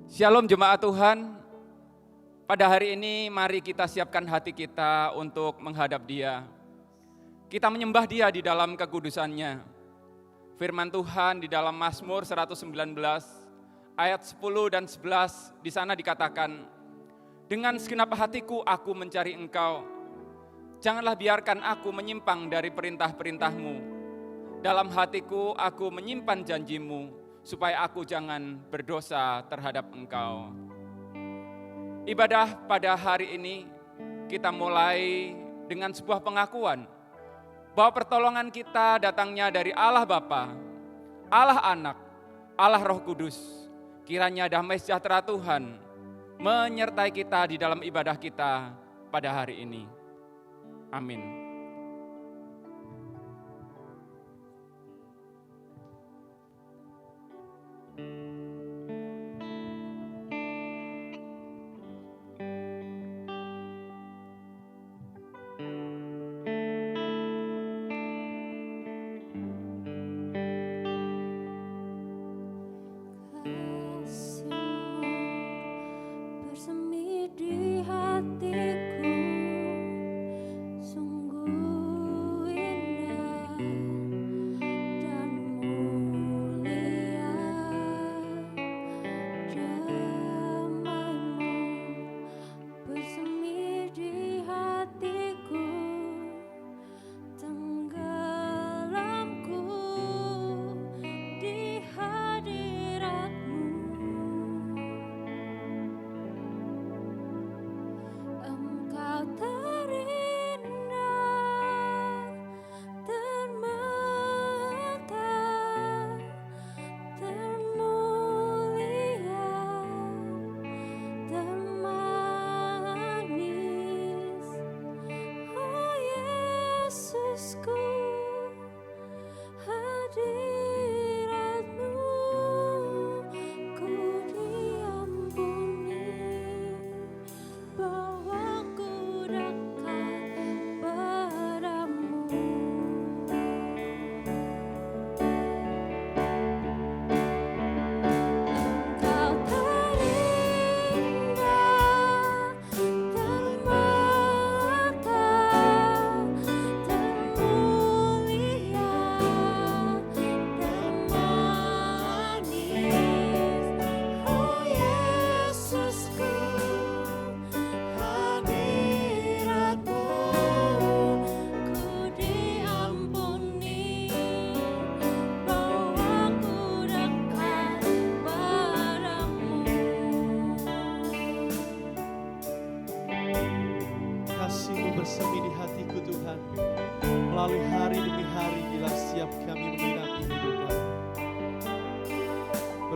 Shalom jemaat Tuhan, pada hari ini mari kita siapkan hati kita untuk menghadap Dia. Kita menyembah Dia di dalam kekudusannya. Firman Tuhan di dalam Mazmur 119 ayat 10 dan 11 di sana dikatakan, dengan segenap hatiku aku mencari Engkau, janganlah biarkan aku menyimpang dari perintah-perintah-Mu. Dalam hatiku aku menyimpan janji-Mu, supaya aku jangan berdosa terhadap Engkau. Ibadah pada hari ini kita mulai dengan sebuah pengakuan bahwa pertolongan kita datangnya dari Allah Bapa, Allah Anak, Allah Roh Kudus. Kiranya damai sejahtera Tuhan menyertai kita di dalam ibadah kita pada hari ini. Amin.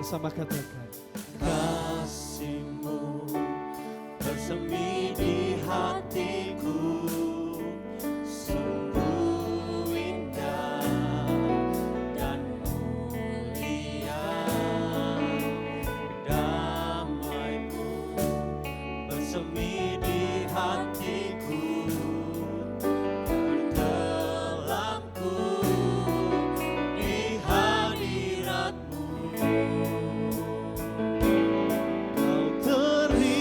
Bersama katakan, kasih-Mu bersemi di hatiku, sungguh indah dan mulia. Damai-Mu bersemi di hatiku, bertelamku di hadirat-Mu. Kau terindah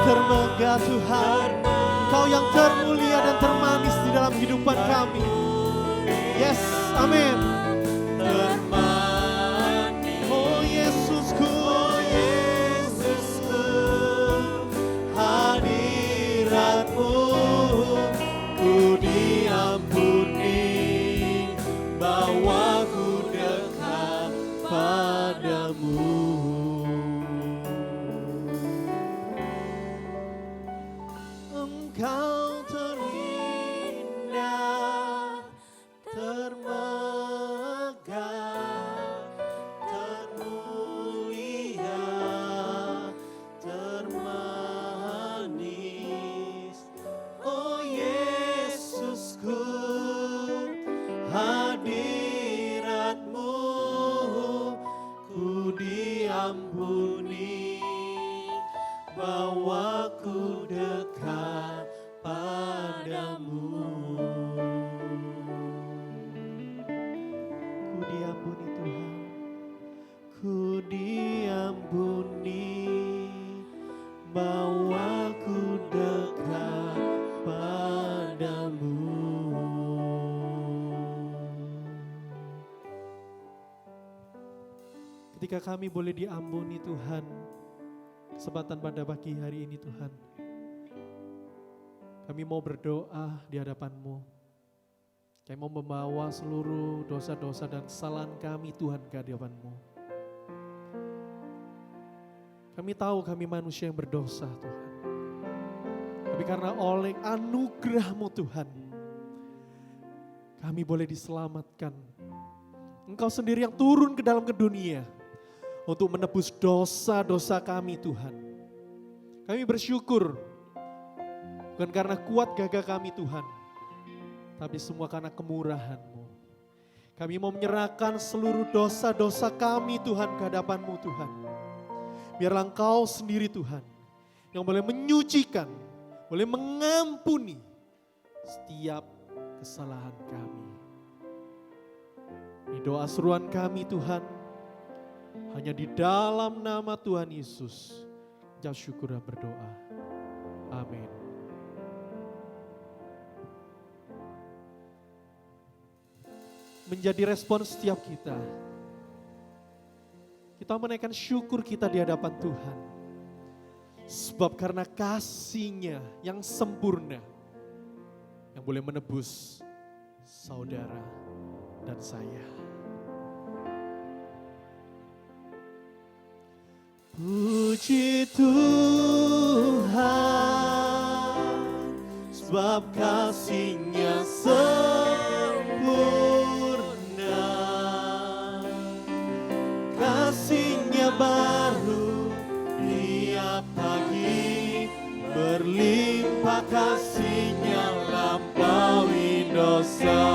termegah Tuhan. Engkau yang termulia dan termanis di dalam kehidupan kami. Yes, amin. Oh Yesusku, hadirat-Mu ku diampuni, bawa ku dekat padamu. Engkau terindah, termegah, termulia, termanis. Oh Yesusku, hadirat-Mu ku diampuni, bawa ku dekat padamu. Ku diampuni Tuhan, ku diampuni, bawa ku dekat padamu. Ketika kami boleh diampuni Tuhan, kesempatan pada pagi hari ini Tuhan, kami mau berdoa di hadapan-Mu. Kami mau membawa seluruh dosa-dosa dan kesalahan kami Tuhan ke hadapan-Mu. Kami tahu kami manusia yang berdosa Tuhan. Tapi karena oleh anugerah-Mu Tuhan, kami boleh diselamatkan. Engkau sendiri yang turun ke dalam dunia untuk menebus dosa-dosa kami Tuhan. Kami bersyukur, bukan karena kuat gagah kami Tuhan, tapi semua karena kemurahan-Mu. Kami mau menyerahkan seluruh dosa-dosa kami Tuhan ke hadapan-Mu Tuhan. Biarlah Engkau sendiri Tuhan yang boleh menyucikan, boleh mengampuni setiap kesalahan kami. Ini doa seruan kami Tuhan, hanya di dalam nama Tuhan Yesus. Jawab syukur dan berdoa. Amin. Menjadi respon setiap kita. Kita menaikkan syukur kita di hadapan Tuhan. Sebab karena kasih-Nya yang sempurna, yang boleh menebus saudara dan saya. Puji Tuhan, sebab kasih-Nya sempurna. Kasih-Nya baru tiap pagi, berlimpah kasih-Nya lampaui dosa.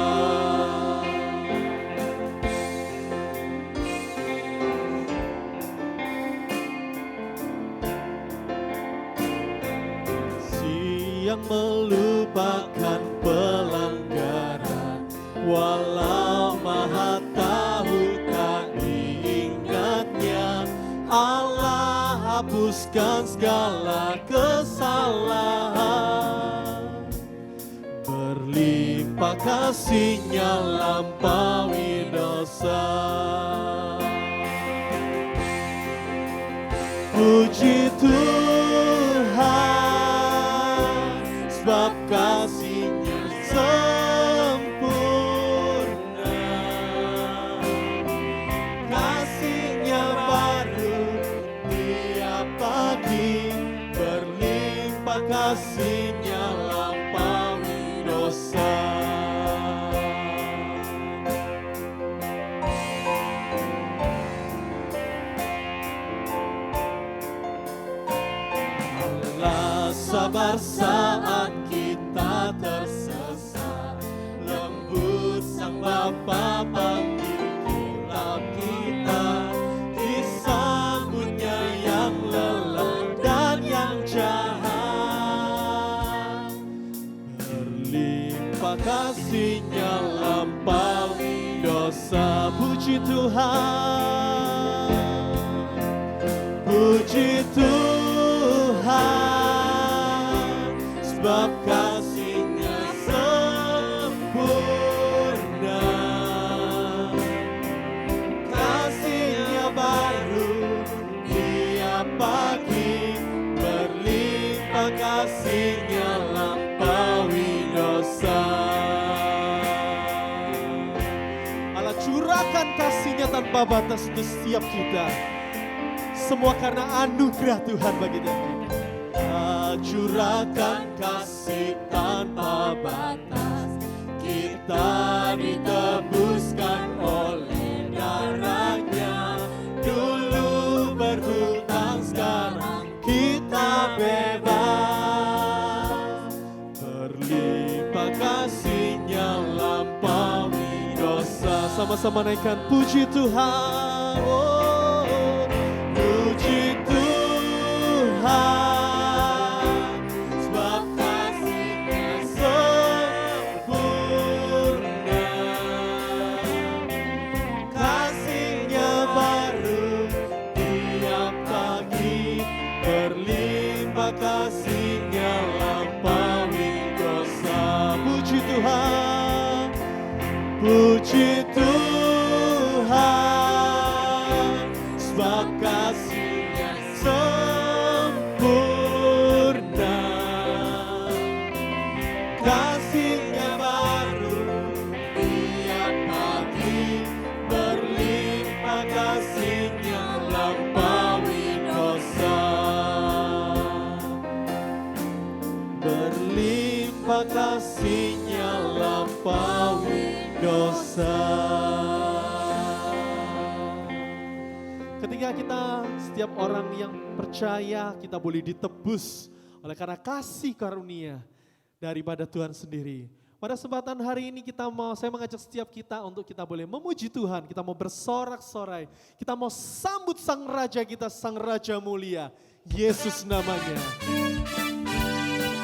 Yang melupakan pelanggaran, walau Maha tahu tak diingatnya. Allah hapuskan segala kesalahan, berlimpah kasih-Nya lampaui dosa. Puji Tuhan, sebab kasih-Nya sempurna. Kasih-Nya baru tiap pagi, berlimpah kasih-Nya lampaui dosa. Allah sabar saat kita tersesat, lembut Sang Bapa panggil kilap kita, disambutnya yang lelah dan yang jahat, berlimpah kasih-Nya lampaui dosa. Puji Tuhan, puji Tuhan, sebab kasih-Nya sempurna. Kasih-Nya baru tiap pagi, berlimpah kasih-Nya lampaui dosa. Allah curahkan kasih-Nya tanpa batas untuk setiap kita. Semua karena anugerah Tuhan bagi kita. Curahkan kasih tanpa batas, kita ditebuskan oleh darah-Nya. Dulu berhutang, sekarang kita bebas. Berlimpah kasih-Nya lampaui dosa. Sama-sama naikkan puji Tuhan. Oh, Puji Tuhan, sebab kasih-Nya sempurna. Kasih-Nya baru tiap pagi, berlimpah kasih-Nya lampaui dosa. puji Tuhan. Puji Tuhan, sebab kasih-Nya sempurna. Kasih-Nya baru tiap pagi, berlimpah kasih-Nya lampaui dosa. Berlimpah kasih-Nya lampaui dosa. Ketika kita setiap orang yang percaya kita boleh ditebus oleh karena kasih karunia daripada Tuhan sendiri. Pada kesempatan hari ini saya mengajak setiap kita untuk kita boleh memuji Tuhan. Kita mau bersorak-sorai. Kita mau sambut Sang Raja kita, Sang Raja mulia. Yesus namanya.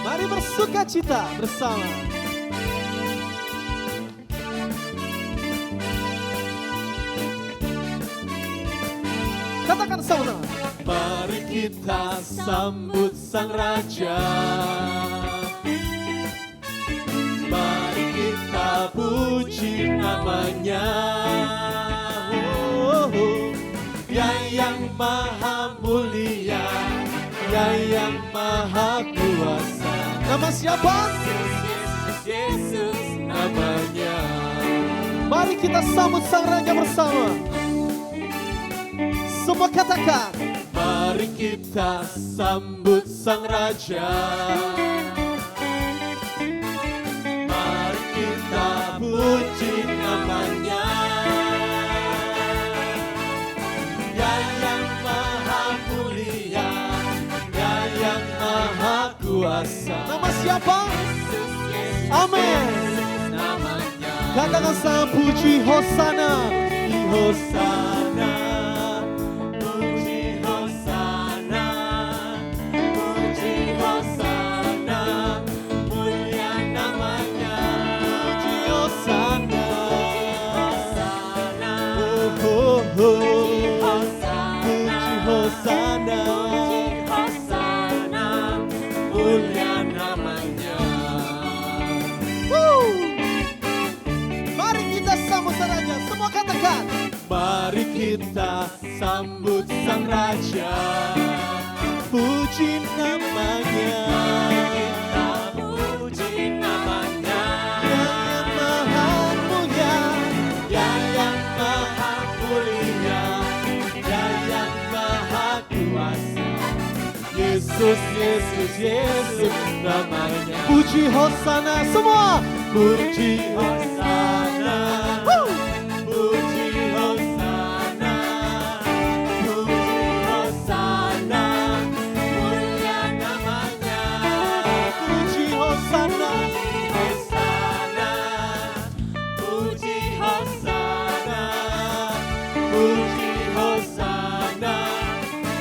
Mari bersuka cita bersama. Katakan sama-sama. Mari kita sambut Sang Raja. Mari kita puji nama-Nya. Dia yang maha mulia, Dia yang maha kuasa. Nama siapa? Yesus namanya. Mari kita sambut Sang Raja bersama. Semua katakan. Mari kita sambut Sang Raja. Mari kita puji nama-Nya. Dia yang maha mulia, Dia yang maha kuasa. Nama siapa? Amin. Namanya. Katakan sama puji Hosana. Hosana, puji Hosana, puji Hosana, mulia nama-Nya. Puji Hosana, Hosana, puji Hosana, puji Hosana, mulia nama-Nya. Mari kita sambut Sang Raja. Semua katakan. Mari kita sambut Sang Raja, puji nama-Nya. Kita puji nama-Nya. Yang maha mulia, yang maha mulia, yang maha kuasa. Yesus, Yesus, Yesus namanya. Puji Hosana semua. Puji Hosana, puji Hosana, puji Hosana, mulia nama-Nya. Puji Hosana. Hosana, puji Hosana, puji Hosana,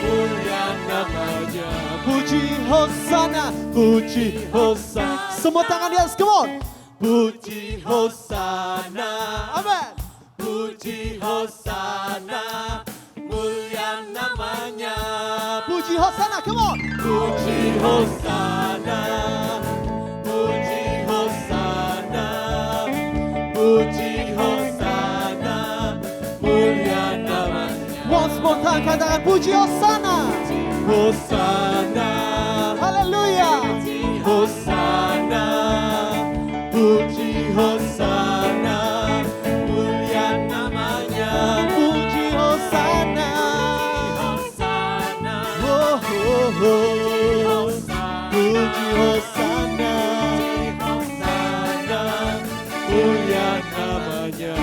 mulia nama-Nya. Puji Hosana. Puji Hosana. Semua tangan di atas, come on. Puji Hosana, Amin. puji Hosana, mulia nama-Nya. Puji Hosana, come on. Puji Hosana, Tuhan, katakan puji Hosana. Hosana, Haleluya. Hosana, puji Hosana, mulia namanya. Puji Hosana. Hosana, Oh, oh, oh. Hosana, Puji Hosana. Hosana, mulia namanya.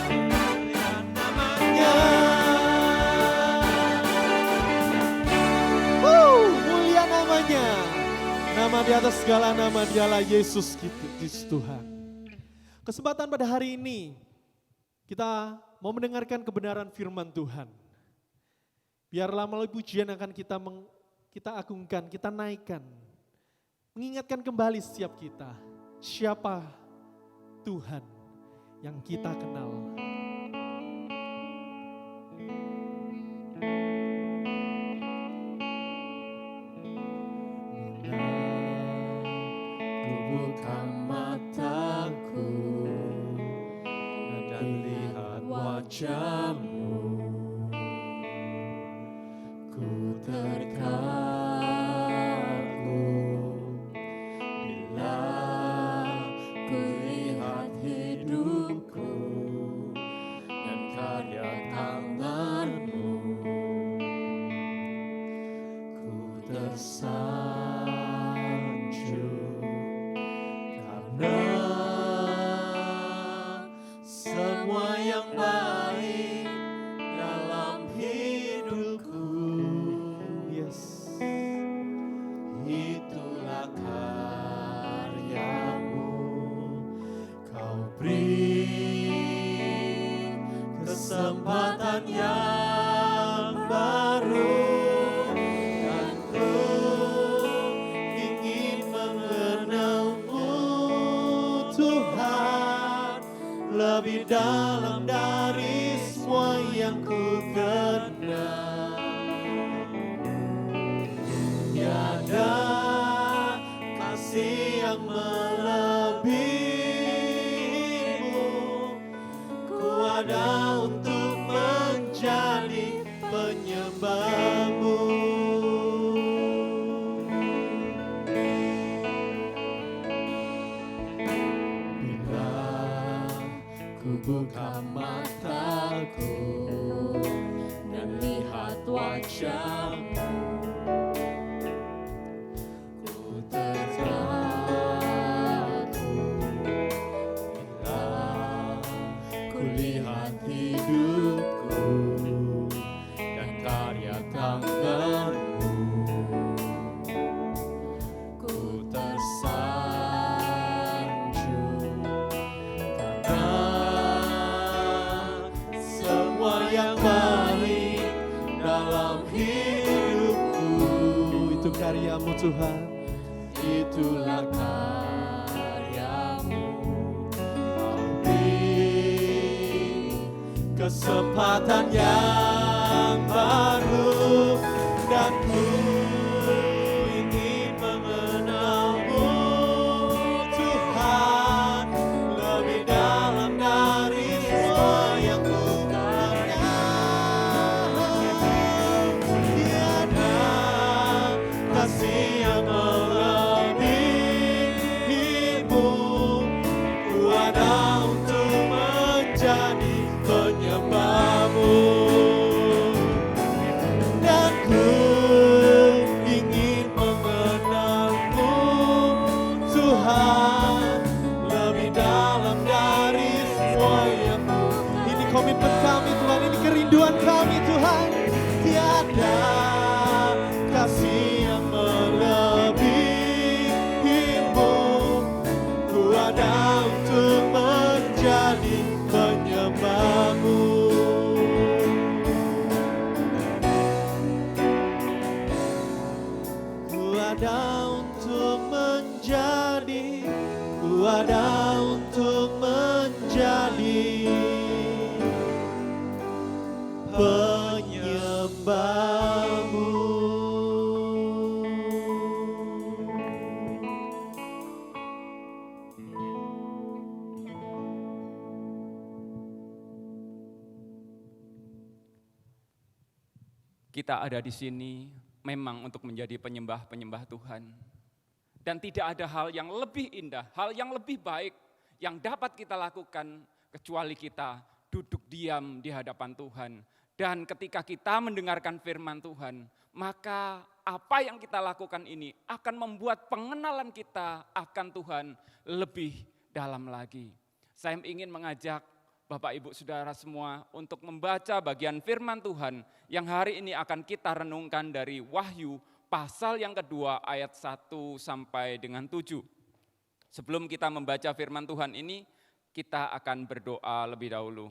Mulia namanya. Mulia namanya. Nama di atas segala nama, dialah Yesus Kristus Tuhan. Kesempatan pada hari ini kita mau mendengarkan kebenaran firman Tuhan. Biarlah melalui pujian akan kita agungkan, kita naikkan. Mengingatkan kembali setiap kita, siapa Tuhan yang kita kenal. Ku buka mataku dan lihat wajah-Mu. Ku terkagum bila ku lihat hidupku dan karya tangan-Mu. Ku tersanjung karena semua yang baik dalam hidupku. Yes. Itulah karya-Mu. Kau beri kesempatan yang baru, dan ku ingin mengenal-Mu, Tuhan, lebih dalam dari semua yang ku kenal. Tiada kasih yang melebihi-Mu. Ku ada untuk menjadi penyembah-Mu. Bila ku buka mataku dan lihat wajah-Mu, ku terkagum bila ku lihat hidupku dan karya tangan-Mu. Ku tersanjung karena semua yang baik dalam hidupku. Itu karya-Mu Tuhan. Itulah karya-Mu. Kau beri kesempatan yang baru, dan ku ingin mengenal-Mu, Tuhan, lebih dalam dari semua yang ku kenal. Tiada kasih yang melebihi-Mu. Ku ada untuk menjadi penyembah-Mu, dan ku ingin mengenal-Mu, Tuhan, lebih dalam dari semua yang ku. Ini komitmen kami Tuhan, ini kerinduan kami Tuhan. Tiada kasih yang melebihi-Mu. Ku ada untuk menjadi penyembah-Mu. Ku ada untuk menjadi, ku ada untuk menjadi penyembah-Mu. Kita ada di sini memang untuk menjadi penyembah-penyembah Tuhan. Dan tidak ada hal yang lebih indah, hal yang lebih baik yang dapat kita lakukan kecuali kita duduk diam di hadapan Tuhan. Dan ketika kita mendengarkan firman Tuhan, maka apa yang kita lakukan ini akan membuat pengenalan kita akan Tuhan lebih dalam lagi. Saya ingin mengajak Bapak, Ibu, Saudara semua untuk membaca bagian firman Tuhan yang hari ini akan kita renungkan dari Wahyu pasal yang kedua ayat 1 sampai dengan 7. Sebelum kita membaca firman Tuhan ini, kita akan berdoa lebih dahulu.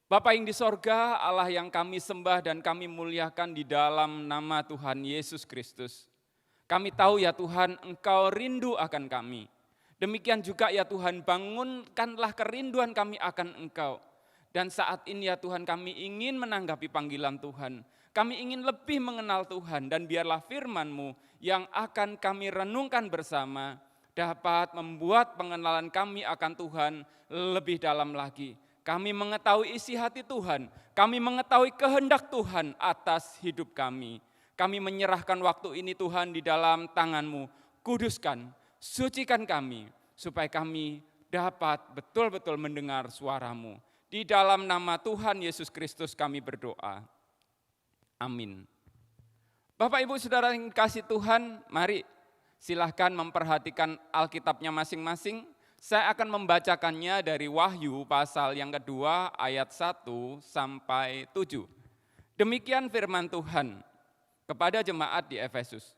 Bapa yang di sorga, Allah yang kami sembah dan kami muliakan di dalam nama Tuhan Yesus Kristus. Kami tahu ya Tuhan, Engkau rindu akan kami. Demikian juga ya Tuhan, bangunkanlah kerinduan kami akan Engkau. Dan saat ini ya Tuhan, kami ingin menanggapi panggilan Tuhan. Kami ingin lebih mengenal Tuhan dan biarlah firman-Mu yang akan kami renungkan bersama dapat membuat pengenalan kami akan Tuhan lebih dalam lagi. Kami mengetahui isi hati Tuhan, kami mengetahui kehendak Tuhan atas hidup kami. Kami menyerahkan waktu ini Tuhan di dalam tangan-Mu, kuduskan, sucikan kami, supaya kami dapat betul-betul mendengar suara-Mu. Di dalam nama Tuhan Yesus Kristus kami berdoa. Amin. Bapak, Ibu, Saudara yang kasih Tuhan, mari silahkan memperhatikan Alkitabnya masing-masing. Saya akan membacakannya dari Wahyu pasal yang kedua ayat 1 sampai 7. Demikian firman Tuhan kepada jemaat di Efesus.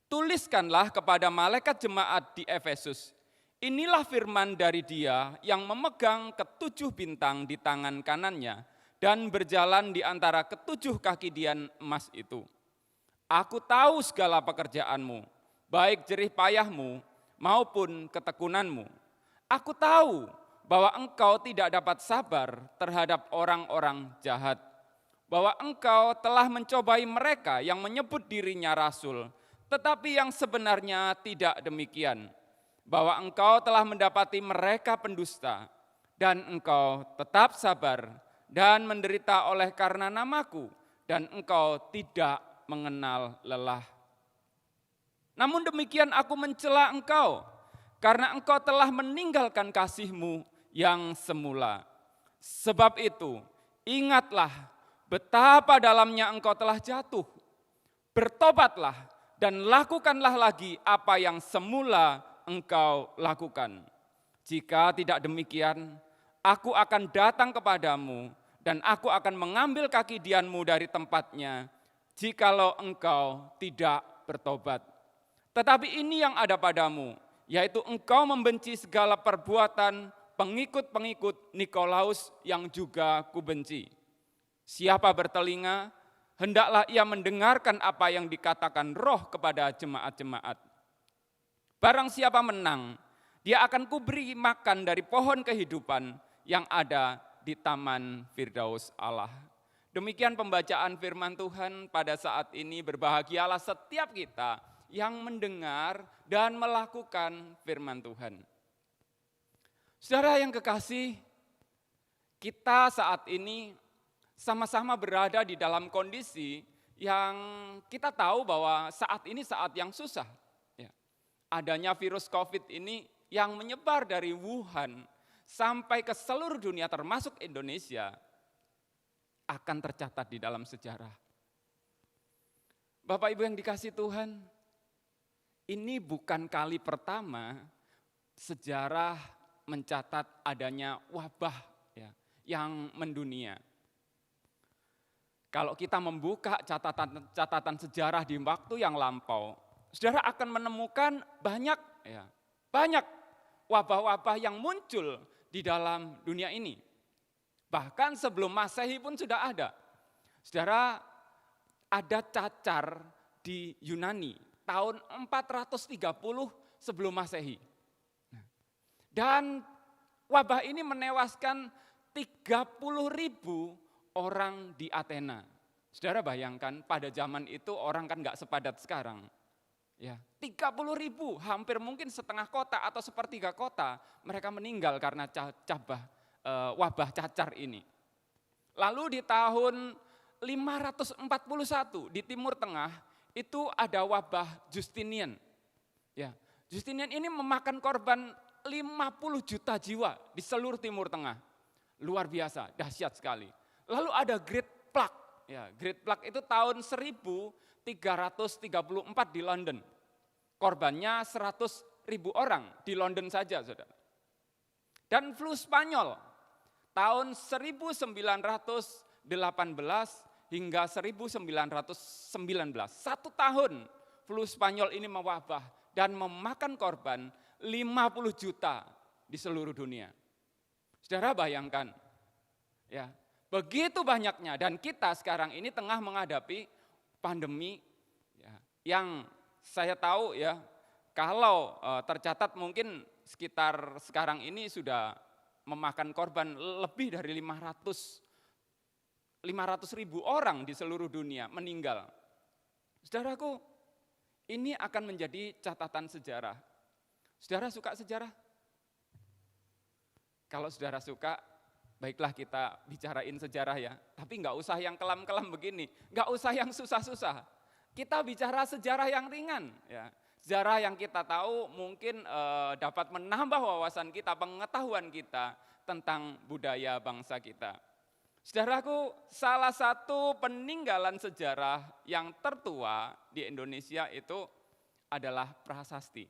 Tuliskanlah kepada malaikat jemaat di Efesus, inilah firman dari Dia yang memegang ketujuh bintang di tangan kanannya dan berjalan di antara ketujuh kaki dian emas itu. Aku tahu segala pekerjaanmu, baik jerih payahmu maupun ketekunanmu. Aku tahu bahwa engkau tidak dapat sabar terhadap orang-orang jahat, bahwa engkau telah mencobai mereka yang menyebut dirinya rasul, tetapi yang sebenarnya tidak demikian, bahwa engkau telah mendapati mereka pendusta, dan engkau tetap sabar dan menderita oleh karena namaku, dan engkau tidak mengenal lelah. Namun demikian aku mencela engkau, karena engkau telah meninggalkan kasih-Mu yang semula. Sebab itu, ingatlah betapa dalamnya engkau telah jatuh. Bertobatlah dan lakukanlah lagi apa yang semula engkau lakukan. Jika tidak demikian, aku akan datang kepadamu dan aku akan mengambil kaki dianmu dari tempatnya, jikalau engkau tidak bertobat. Tetapi ini yang ada padamu, yaitu engkau membenci segala perbuatan pengikut-pengikut Nikolaus yang juga kubenci. Siapa bertelinga, hendaklah ia mendengarkan apa yang dikatakan Roh kepada jemaat-jemaat. Barang siapa menang, dia akan kuberi makan dari pohon kehidupan yang ada di taman Firdaus Allah. Demikian pembacaan firman Tuhan pada saat ini. Berbahagialah setiap kita yang mendengar dan melakukan firman Tuhan. Saudara yang kekasih, kita saat ini sama-sama berada di dalam kondisi yang kita tahu bahwa saat ini saat yang susah. Ya. Adanya virus COVID ini yang menyebar dari Wuhan sampai ke seluruh dunia termasuk Indonesia akan tercatat di dalam sejarah. Bapak Ibu yang dikasih Tuhan, ini bukan kali pertama sejarah mencatat adanya wabah ya, yang mendunia. Kalau kita membuka catatan sejarah di waktu yang lampau, saudara akan menemukan banyak wabah-wabah yang muncul di dalam dunia ini. Bahkan sebelum Masehi pun sudah ada. Saudara, ada cacar di Yunani tahun 430 sebelum Masehi. Dan wabah ini menewaskan 30.000 orang di Athena. Saudara bayangkan pada zaman itu orang kan gak sepadat sekarang. Ya, 30.000, hampir mungkin setengah kota atau sepertiga kota mereka meninggal karena wabah cacar ini. Lalu di tahun 541 di Timur Tengah itu ada wabah Justinian. Ya, Justinian ini memakan korban 50 juta jiwa di seluruh Timur Tengah. Luar biasa, dahsyat sekali. Lalu ada Great Plague. Ya, Great Plague itu tahun 1334 di London. Korbannya 100.000 orang di London saja, saudara. Dan flu Spanyol tahun 1918 hingga 1919. 1 tahun flu Spanyol ini mewabah dan memakan korban 50 juta di seluruh dunia. Saudara bayangkan, ya, begitu banyaknya, dan kita sekarang ini tengah menghadapi pandemi ya, yang saya tahu ya, kalau tercatat mungkin sekitar sekarang ini sudah memakan korban lebih dari 500.000 orang di seluruh dunia meninggal. Saudaraku, ini akan menjadi catatan sejarah. Saudara suka sejarah? Kalau saudara suka, baiklah kita bicarain sejarah ya. Tapi nggak usah yang kelam-kelam begini, nggak usah yang susah-susah. Kita bicara sejarah yang ringan ya. Sejarah yang kita tahu mungkin dapat menambah wawasan kita, pengetahuan kita tentang budaya bangsa kita. Saudaraku, salah satu peninggalan sejarah yang tertua di Indonesia itu adalah prasasti.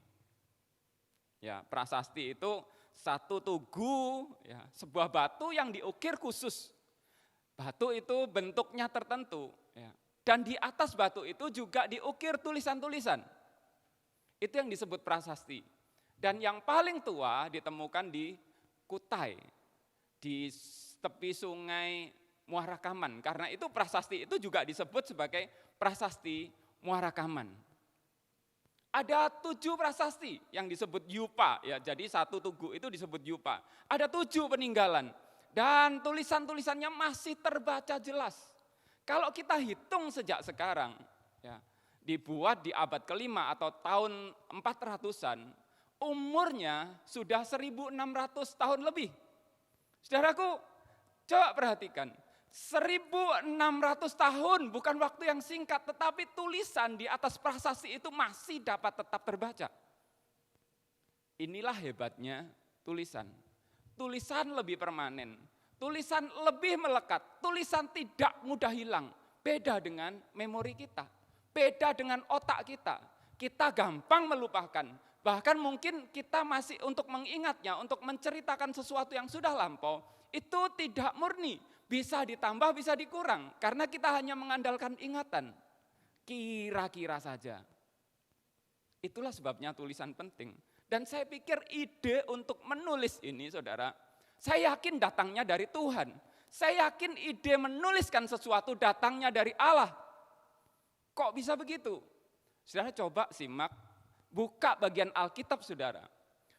Ya, prasasti itu satu tugu, ya, sebuah batu yang diukir khusus. Batu itu bentuknya tertentu, ya, dan di atas batu itu juga diukir tulisan-tulisan. Itu yang disebut prasasti. Dan yang paling tua ditemukan di Kutai, di tepi sungai Muara Kaman. Karena itu prasasti itu juga disebut sebagai prasasti Muara Kaman. Ada 7 prasasti yang disebut yupa, ya, jadi satu tugu itu disebut yupa. Ada 7 peninggalan dan tulisan-tulisannya masih terbaca jelas. Kalau kita hitung sejak sekarang, ya, dibuat di abad ke-5 atau tahun 400-an, umurnya sudah 1.600 tahun lebih. Saudaraku, coba perhatikan, 1.600 tahun bukan waktu yang singkat, tetapi tulisan di atas prasasti itu masih dapat tetap terbaca. Inilah hebatnya tulisan. Tulisan lebih permanen, tulisan lebih melekat, tulisan tidak mudah hilang. Beda dengan memori kita, beda dengan otak kita. Kita gampang melupakan, bahkan mungkin kita masih untuk mengingatnya, untuk menceritakan sesuatu yang sudah lampau, itu tidak murni. Bisa ditambah, bisa dikurang, karena kita hanya mengandalkan ingatan. Kira-kira saja. Itulah sebabnya tulisan penting. Dan saya pikir ide untuk menulis ini, saudara, saya yakin datangnya dari Tuhan. Saya yakin ide menuliskan sesuatu datangnya dari Allah. Kok bisa begitu? Saudara coba simak, buka bagian Alkitab saudara.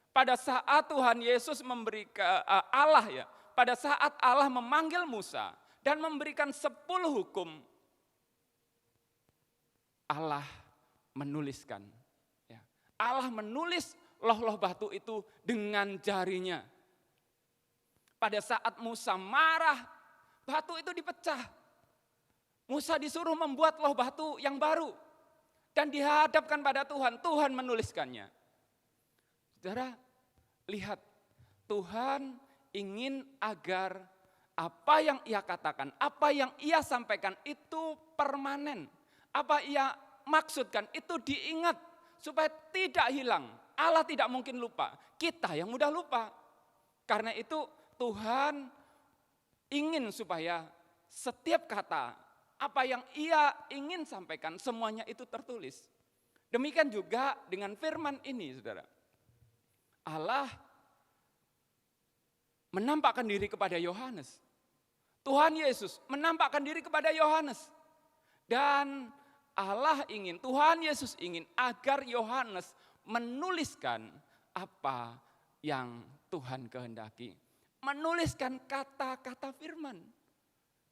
Pada saat Tuhan Yesus memberikan Allah ya, pada saat Allah memanggil Musa dan memberikan 10 hukum, Allah menuliskan. Ya. Allah menulis loh-loh batu itu dengan jarinya. Pada saat Musa marah, batu itu dipecah. Musa disuruh membuat loh batu yang baru. Dan dihadapkan pada Tuhan, Tuhan menuliskannya. Saudara, lihat, Tuhan ingin agar apa yang ia katakan, apa yang ia sampaikan itu permanen. Apa ia maksudkan itu diingat supaya tidak hilang. Allah tidak mungkin lupa, kita yang mudah lupa. Karena itu Tuhan ingin supaya setiap kata, apa yang ia ingin sampaikan semuanya itu tertulis. Demikian juga dengan firman ini saudara. Allah menampakkan diri kepada Yohanes. Tuhan Yesus menampakkan diri kepada Yohanes. Dan Allah ingin, Tuhan Yesus ingin agar Yohanes menuliskan apa yang Tuhan kehendaki. Menuliskan kata-kata firman.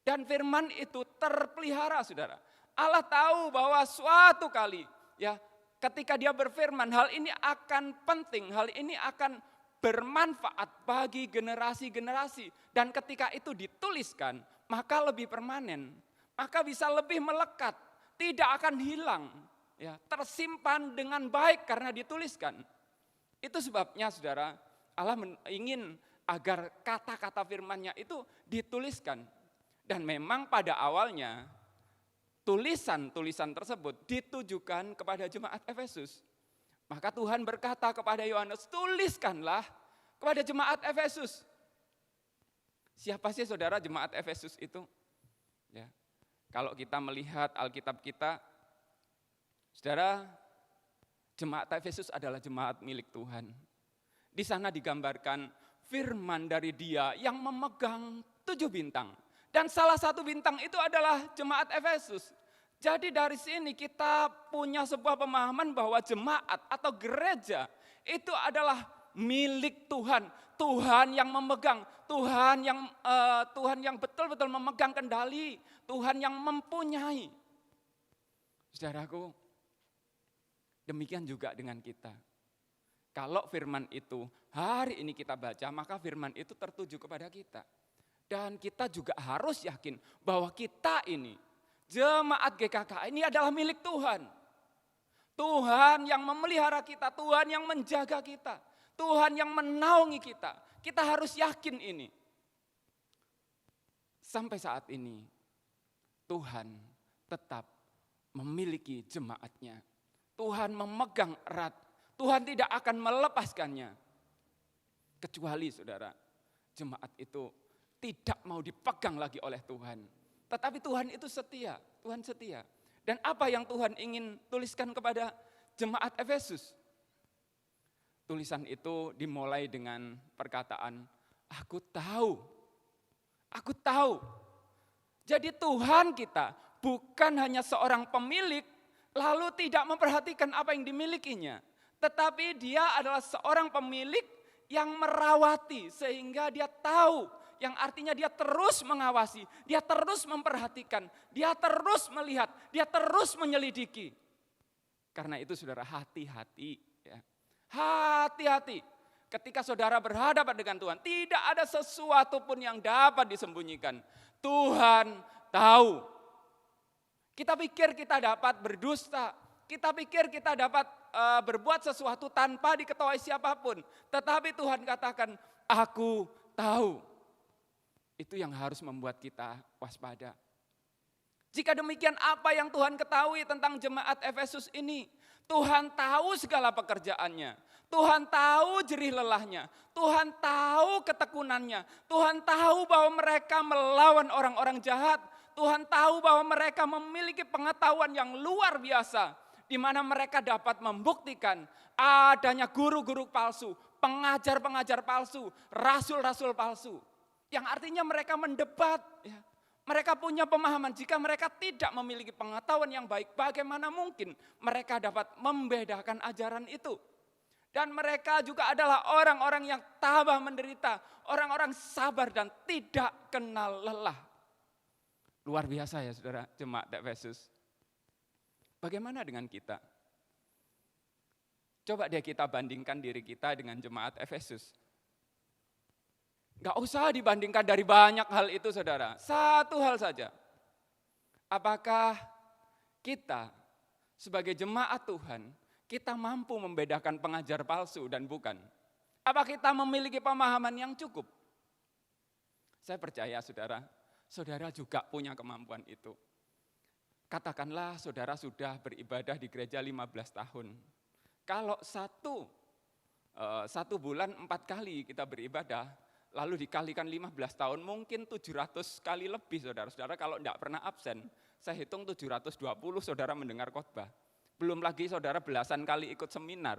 Dan firman itu terpelihara saudara. Allah tahu bahwa suatu kali ya ketika dia berfirman hal ini akan penting, hal ini akan bermanfaat bagi generasi-generasi. Dan ketika itu dituliskan, maka lebih permanen. maka bisa lebih melekat, tidak akan hilang, ya, tersimpan dengan baik karena dituliskan. Itu sebabnya saudara, Allah ingin agar kata-kata firman-Nya itu dituliskan. Dan memang pada awalnya tulisan-tulisan tersebut ditujukan kepada jemaat Efesus. Maka Tuhan berkata kepada Yohanes, tuliskanlah kepada jemaat Efesus. Siapa sih saudara jemaat Efesus itu? Ya. Kalau kita melihat Alkitab kita, saudara, jemaat Efesus adalah jemaat milik Tuhan. Di sana digambarkan firman dari Dia yang memegang 7 bintang. Dan salah satu bintang itu adalah jemaat Efesus. Jadi dari sini kita punya sebuah pemahaman bahwa jemaat atau gereja itu adalah milik Tuhan. Tuhan yang memegang, Tuhan yang betul-betul memegang kendali, Tuhan yang mempunyai. Saudaraku, demikian juga dengan kita. Kalau firman itu hari ini kita baca, maka firman itu tertuju kepada kita. Dan kita juga harus yakin bahwa kita ini, jemaat GKK ini adalah milik Tuhan. Tuhan yang memelihara kita, Tuhan yang menjaga kita, Tuhan yang menaungi kita. Kita harus yakin ini. Sampai saat ini, Tuhan tetap memiliki jemaatnya. Tuhan memegang erat, Tuhan tidak akan melepaskannya. Kecuali saudara, jemaat itu tidak mau dipegang lagi oleh Tuhan. Tetapi Tuhan itu setia, Tuhan setia. Dan apa yang Tuhan ingin tuliskan kepada jemaat Efesus? Tulisan itu dimulai dengan perkataan, aku tahu. Aku tahu. Jadi Tuhan kita bukan hanya seorang pemilik, lalu tidak memperhatikan apa yang dimilikinya. Tetapi Dia adalah seorang pemilik yang merawati sehingga Dia tahu. Yang artinya Dia terus mengawasi, Dia terus memperhatikan, Dia terus melihat, Dia terus menyelidiki. Karena itu saudara, hati-hati. Ya. Hati-hati ketika saudara berhadapan dengan Tuhan. Tidak ada sesuatu pun yang dapat disembunyikan. Tuhan tahu. Kita pikir kita dapat berdusta, kita pikir kita dapat berbuat sesuatu tanpa diketahui siapapun. Tetapi Tuhan katakan, aku tahu. Itu yang harus membuat kita waspada. Jika demikian, apa yang Tuhan ketahui tentang jemaat Efesus ini? Tuhan tahu segala pekerjaannya. Tuhan tahu jerih lelahnya. Tuhan tahu ketekunannya. Tuhan tahu bahwa mereka melawan orang-orang jahat. Tuhan tahu bahwa mereka memiliki pengetahuan yang luar biasa. Di mana mereka dapat membuktikan adanya guru-guru palsu, pengajar-pengajar palsu, rasul-rasul palsu. Yang artinya mereka mendebat, ya. Mereka punya pemahaman jika mereka tidak memiliki pengetahuan yang baik, bagaimana mungkin mereka dapat membedakan ajaran itu. Dan mereka juga adalah orang-orang yang tabah menderita, orang-orang sabar dan tidak kenal lelah. Luar biasa ya saudara, jemaat Efesus. Bagaimana dengan kita? Coba deh kita bandingkan diri kita dengan jemaat Efesus. Gak usah dibandingkan dari banyak hal itu saudara. Satu hal saja. Apakah kita sebagai jemaat Tuhan, kita mampu membedakan pengajar palsu dan bukan? Apa kita memiliki pemahaman yang cukup? Saya percaya saudara, saudara juga punya kemampuan itu. Katakanlah saudara sudah beribadah di gereja 15 tahun. Kalau satu bulan 4 kali kita beribadah, lalu dikalikan 15 tahun, mungkin 700 kali lebih saudara-saudara kalau tidak pernah absen. Saya hitung 720 saudara mendengar khotbah. Belum lagi saudara belasan kali ikut seminar.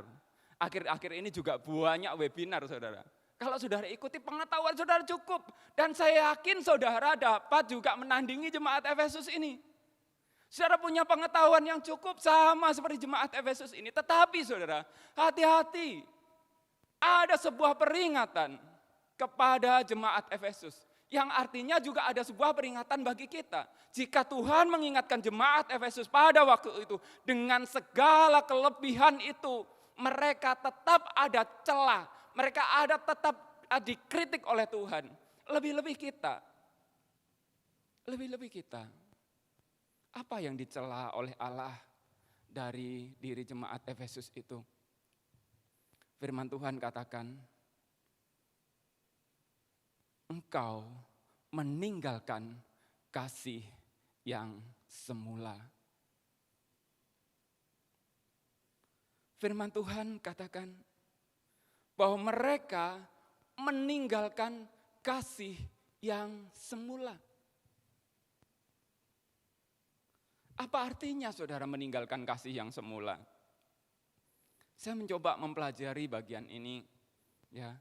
Akhir-akhir ini juga banyak webinar saudara. Kalau saudara ikuti pengetahuan saudara cukup. Dan saya yakin saudara dapat juga menandingi jemaat Efesus ini. Saudara punya pengetahuan yang cukup sama seperti jemaat Efesus ini. Tetapi saudara, hati-hati. Ada sebuah peringatan kepada jemaat Efesus. Yang artinya juga ada sebuah peringatan bagi kita. Jika Tuhan mengingatkan jemaat Efesus pada waktu itu dengan segala kelebihan itu, mereka tetap ada celah, mereka ada tetap dikritik oleh Tuhan. Lebih-lebih kita. Apa yang dicela oleh Allah dari diri jemaat Efesus itu? Firman Tuhan katakan, engkau meninggalkan kasih yang semula. Firman Tuhan katakan bahwa mereka meninggalkan kasih yang semula. Apa artinya saudara meninggalkan kasih yang semula? Saya mencoba mempelajari bagian ini. Ya,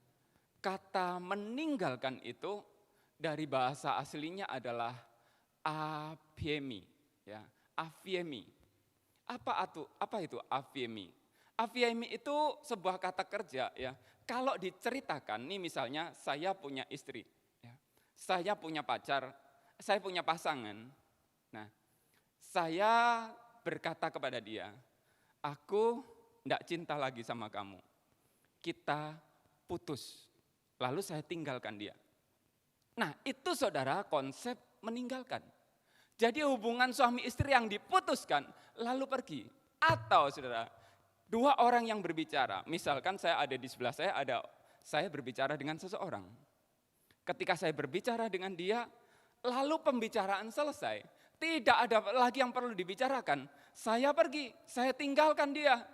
kata meninggalkan itu dari bahasa aslinya adalah aphemi. Ya, aphemi. Apa itu aphemi? Aphemi itu sebuah kata kerja. Ya. Kalau diceritakan, nih misalnya saya punya istri, ya. Saya punya pacar, saya punya pasangan. Nah, saya berkata kepada dia, aku tidak cinta lagi sama kamu. Kita putus. Lalu saya tinggalkan dia. Nah itu saudara konsep meninggalkan. Jadi hubungan suami istri yang diputuskan lalu pergi. Atau saudara, dua orang yang berbicara. Misalkan saya ada di sebelah saya berbicara dengan seseorang. Ketika saya berbicara dengan dia, lalu pembicaraan selesai. Tidak ada lagi yang perlu dibicarakan. Saya pergi, saya tinggalkan dia.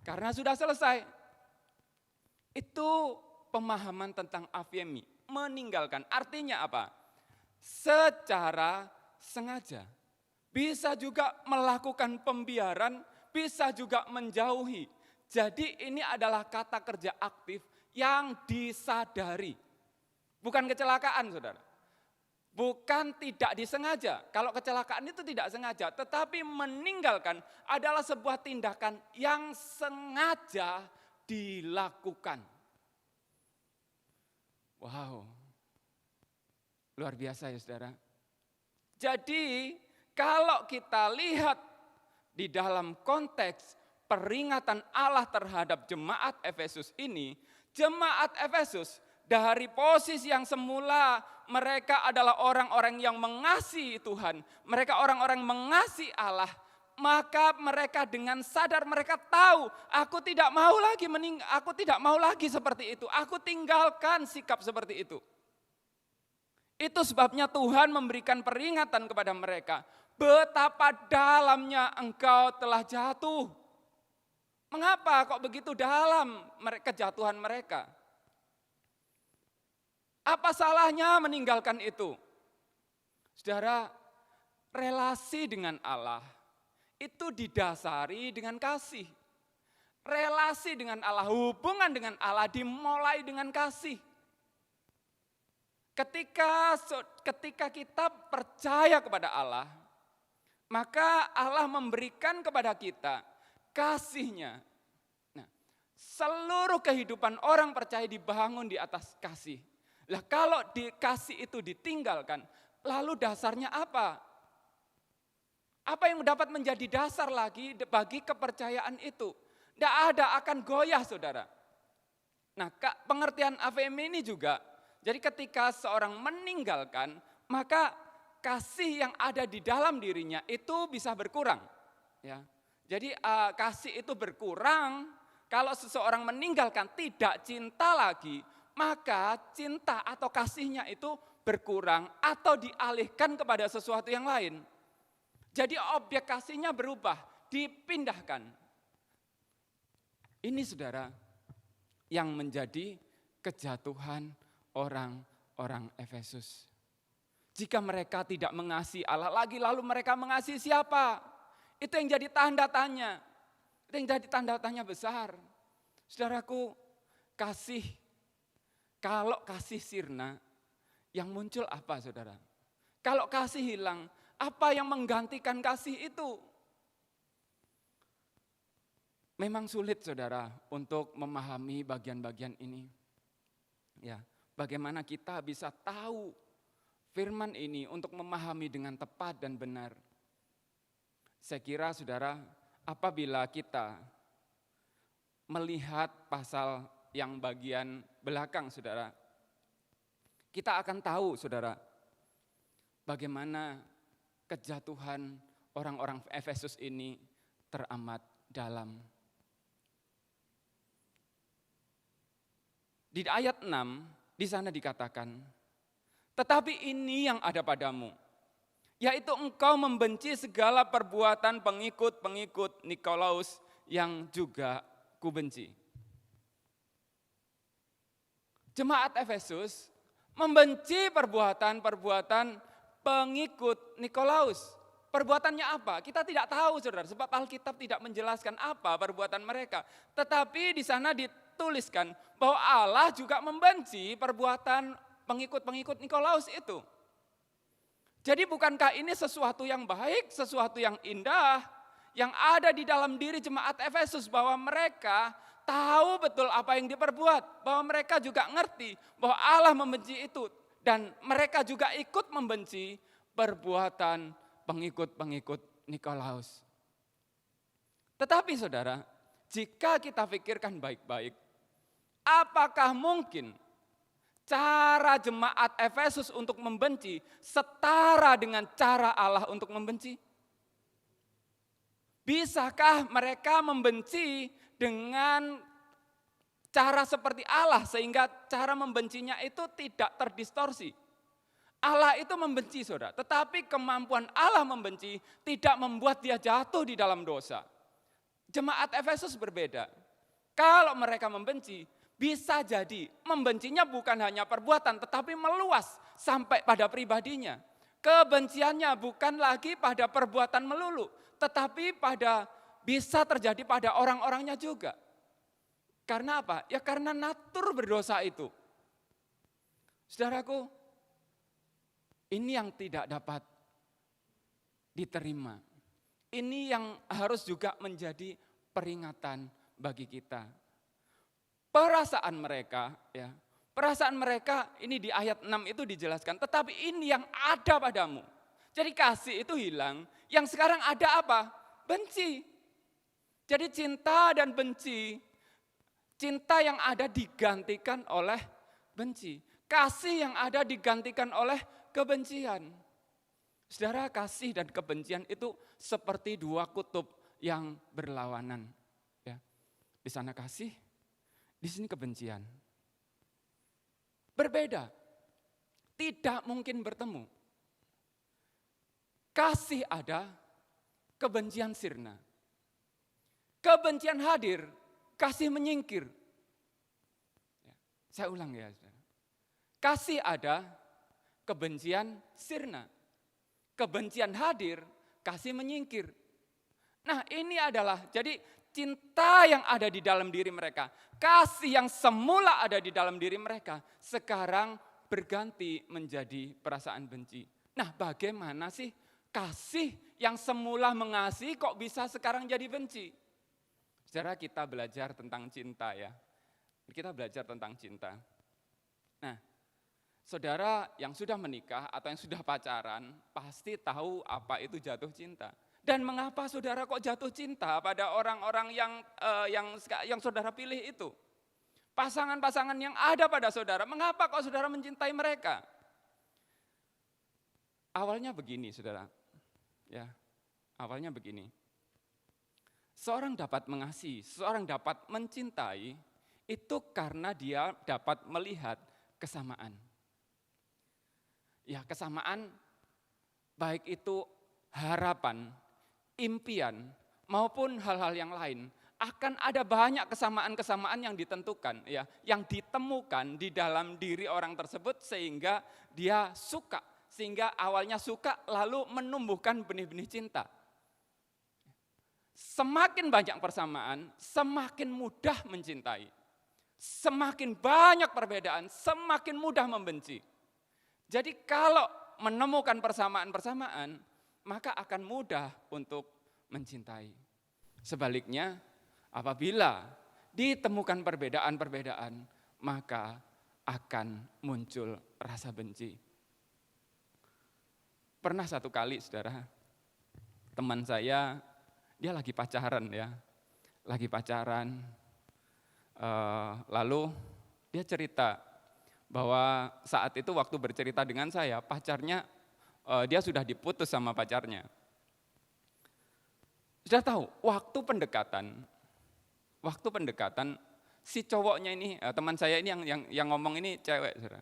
Karena sudah selesai. Itu pemahaman tentang aphemi, meninggalkan. Artinya apa? Secara sengaja. Bisa juga melakukan pembiaran, bisa juga menjauhi. Jadi ini adalah kata kerja aktif yang disadari. Bukan kecelakaan, saudara. Bukan tidak disengaja. Kalau kecelakaan itu tidak sengaja, tetapi meninggalkan adalah sebuah tindakan yang sengaja dilakukan. Wow, luar biasa ya saudara. Jadi kalau kita lihat di dalam konteks peringatan Allah terhadap jemaat Efesus ini, jemaat Efesus dari posisi yang semula mereka adalah orang-orang yang mengasihi Tuhan, mereka orang-orang mengasihi Allah, maka mereka dengan sadar mereka tahu, aku tidak mau lagi seperti itu, aku tinggalkan sikap seperti itu. Itu sebabnya Tuhan memberikan peringatan kepada mereka, betapa dalamnya engkau telah jatuh. Mengapa kok begitu dalam kejatuhan mereka? Apa salahnya meninggalkan itu? Saudara, relasi dengan Allah itu didasari dengan kasih. Relasi dengan Allah, hubungan dengan Allah dimulai dengan kasih. Ketika kita percaya kepada Allah, maka Allah memberikan kepada kita kasih-Nya. Nah, seluruh kehidupan orang percaya dibangun di atas kasih. Lah kalau kasih itu ditinggalkan, lalu dasarnya apa? Apa yang dapat menjadi dasar lagi bagi kepercayaan itu? Tidak ada, akan goyah saudara. Nah pengertian aphemi ini juga, jadi ketika seorang meninggalkan, maka kasih yang ada di dalam dirinya itu bisa berkurang. Ya. Jadi kasih itu berkurang, kalau seseorang meninggalkan tidak cinta lagi, maka cinta atau kasihnya itu berkurang atau dialihkan kepada sesuatu yang lain. Jadi objek kasihnya berubah, dipindahkan. Ini saudara yang menjadi kejatuhan orang-orang Efesus. Jika mereka tidak mengasihi Allah lagi, lalu mereka mengasihi siapa? Itu yang jadi tanda tanya. Itu yang jadi tanda tanya besar. Saudaraku, kalau kasih sirna, yang muncul apa saudara? Kalau kasih hilang, apa yang menggantikan kasih itu? Memang sulit saudara untuk memahami bagian-bagian ini. Ya, bagaimana kita bisa tahu firman ini untuk memahami dengan tepat dan benar. Saya kira saudara, apabila kita melihat pasal yang bagian belakang saudara, kita akan tahu saudara, bagaimana kejatuhan orang-orang Efesus ini teramat dalam. Di ayat 6, di sana dikatakan, tetapi ini yang ada padamu, yaitu engkau membenci segala perbuatan pengikut-pengikut Nikolaus yang juga kubenci. Jemaat Efesus membenci perbuatan-perbuatan pengikut Nikolaus. Perbuatannya apa? Kita tidak tahu, saudara, sebab Alkitab tidak menjelaskan apa perbuatan mereka. Tetapi di sana dituliskan bahwa Allah juga membenci perbuatan pengikut-pengikut Nikolaus itu. Jadi bukankah ini sesuatu yang baik, sesuatu yang indah, yang ada di dalam diri jemaat Efesus, bahwa mereka tahu betul apa yang diperbuat, bahwa mereka juga ngerti bahwa Allah membenci itu, dan mereka juga ikut membenci perbuatan pengikut-pengikut Nikolaus. Tetapi saudara, jika kita pikirkan baik-baik, apakah mungkin cara jemaat Efesus untuk membenci setara dengan cara Allah untuk membenci? Bisakah mereka membenci dengan cara seperti Allah sehingga cara membencinya itu tidak terdistorsi? Allah itu membenci, saudara, tetapi kemampuan Allah membenci tidak membuat dia jatuh di dalam dosa. Jemaat Efesus berbeda. Kalau mereka membenci, bisa jadi membencinya bukan hanya perbuatan, tetapi meluas sampai pada pribadinya. Kebenciannya bukan lagi pada perbuatan melulu, tetapi bisa terjadi pada orang-orangnya juga. Karena apa? Ya karena natur berdosa itu. Saudaraku, ini yang tidak dapat diterima. Ini yang harus juga menjadi peringatan bagi kita. Perasaan mereka ini di ayat 6 itu dijelaskan, tetapi ini yang ada padamu. Jadi kasih itu hilang, yang sekarang ada apa? Benci. Jadi cinta dan benci, cinta yang ada digantikan oleh benci. Kasih yang ada digantikan oleh kebencian. Saudara, kasih dan kebencian itu seperti dua kutub yang berlawanan. Ya. Di sana kasih, di sini kebencian. Berbeda, tidak mungkin bertemu. Kasih ada, kebencian sirna. Kebencian hadir, kasih menyingkir. Ya. Saya ulang ya, saudara. Kasih ada, kebencian sirna. Kebencian hadir, kasih menyingkir. Nah, ini adalah jadi cinta yang ada di dalam diri mereka, kasih yang semula ada di dalam diri mereka, sekarang berganti menjadi perasaan benci. Nah, bagaimana sih kasih yang semula mengasihi kok bisa sekarang jadi benci? Saudara, kita belajar tentang cinta ya. Kita belajar tentang cinta. Nah, saudara yang sudah menikah atau yang sudah pacaran pasti tahu apa itu jatuh cinta. Dan mengapa saudara kok jatuh cinta pada orang-orang yang saudara pilih itu? Pasangan-pasangan yang ada pada saudara, mengapa kok saudara mencintai mereka? Awalnya begini, saudara. Ya, awalnya begini. Seorang dapat mengasihi, seorang dapat mencintai itu karena dia dapat melihat kesamaan. Ya, kesamaan baik itu harapan, impian, maupun hal-hal yang lain. Akan ada banyak kesamaan-kesamaan yang ditentukan, ya, yang ditemukan di dalam diri orang tersebut sehingga dia suka, sehingga awalnya suka lalu menumbuhkan benih-benih cinta. Semakin banyak persamaan, semakin mudah mencintai. Semakin banyak perbedaan, semakin mudah membenci. Jadi kalau menemukan persamaan-persamaan, maka akan mudah untuk mencintai. Sebaliknya, apabila ditemukan perbedaan-perbedaan, maka akan muncul rasa benci. Pernah satu kali, saudara, teman saya, dia lagi pacaran ya, lalu dia cerita bahwa saat itu waktu bercerita dengan saya, pacarnya dia sudah diputus sama pacarnya. Sudah tahu, waktu pendekatan si cowoknya ini, teman saya ini yang ngomong ini cewek, saudara.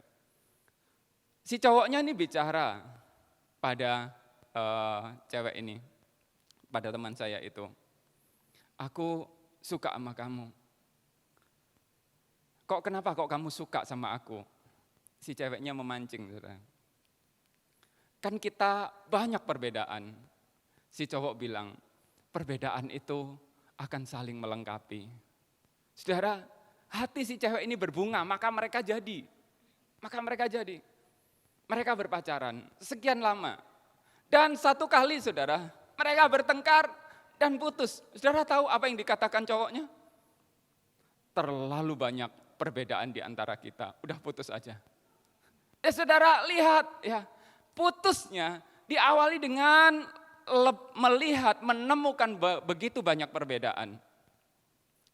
Si cowoknya ini bicara pada cewek ini, pada teman saya itu, aku suka sama kamu. Kenapa kamu suka sama aku? Si ceweknya memancing, saudara. Kan kita banyak perbedaan. Si cowok bilang, perbedaan itu akan saling melengkapi. Saudara, hati si cewek ini berbunga, maka mereka jadi. Mereka berpacaran sekian lama. Dan satu kali, saudara, mereka bertengkar dan putus. Saudara tahu apa yang dikatakan cowoknya? Terlalu banyak perbedaan di antara kita, udah putus aja. Saudara lihat ya, putusnya diawali dengan menemukan begitu banyak perbedaan.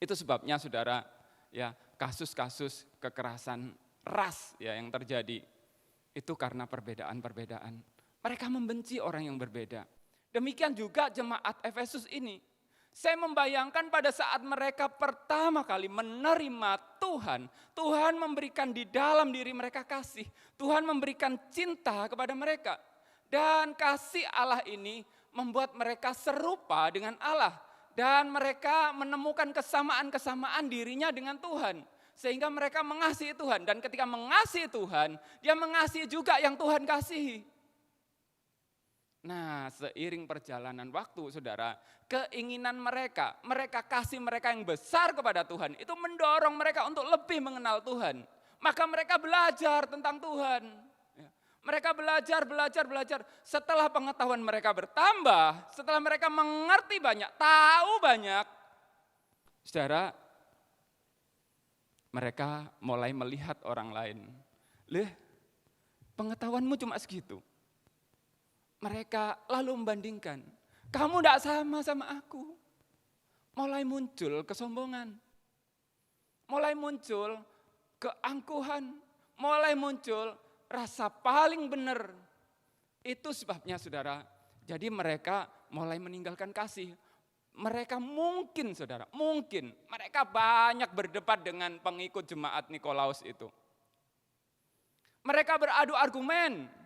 Itu sebabnya saudara, ya kasus-kasus kekerasan ras ya yang terjadi itu karena perbedaan-perbedaan. Mereka membenci orang yang berbeda. Demikian juga jemaat Efesus ini. Saya membayangkan pada saat mereka pertama kali menerima Tuhan, Tuhan memberikan di dalam diri mereka kasih. Tuhan memberikan cinta kepada mereka. Dan kasih Allah ini membuat mereka serupa dengan Allah. Dan mereka menemukan kesamaan-kesamaan dirinya dengan Tuhan. Sehingga mereka mengasihi Tuhan. Dan ketika mengasihi Tuhan, dia mengasihi juga yang Tuhan kasihi. Nah, seiring perjalanan waktu, saudara, keinginan mereka kasih mereka yang besar kepada Tuhan, itu mendorong mereka untuk lebih mengenal Tuhan. Maka mereka belajar tentang Tuhan. Mereka belajar. Setelah pengetahuan mereka bertambah, setelah mereka mengerti banyak, tahu banyak, saudara, mereka mulai melihat orang lain. Pengetahuanmu cuma segitu. Mereka lalu membandingkan, kamu tidak sama aku. Mulai muncul kesombongan, mulai muncul keangkuhan, mulai muncul rasa paling benar. Itu sebabnya saudara, jadi mereka mulai meninggalkan kasih. Mereka mungkin mereka banyak berdebat dengan pengikut jemaat Nikolaus itu. Mereka beradu argumen.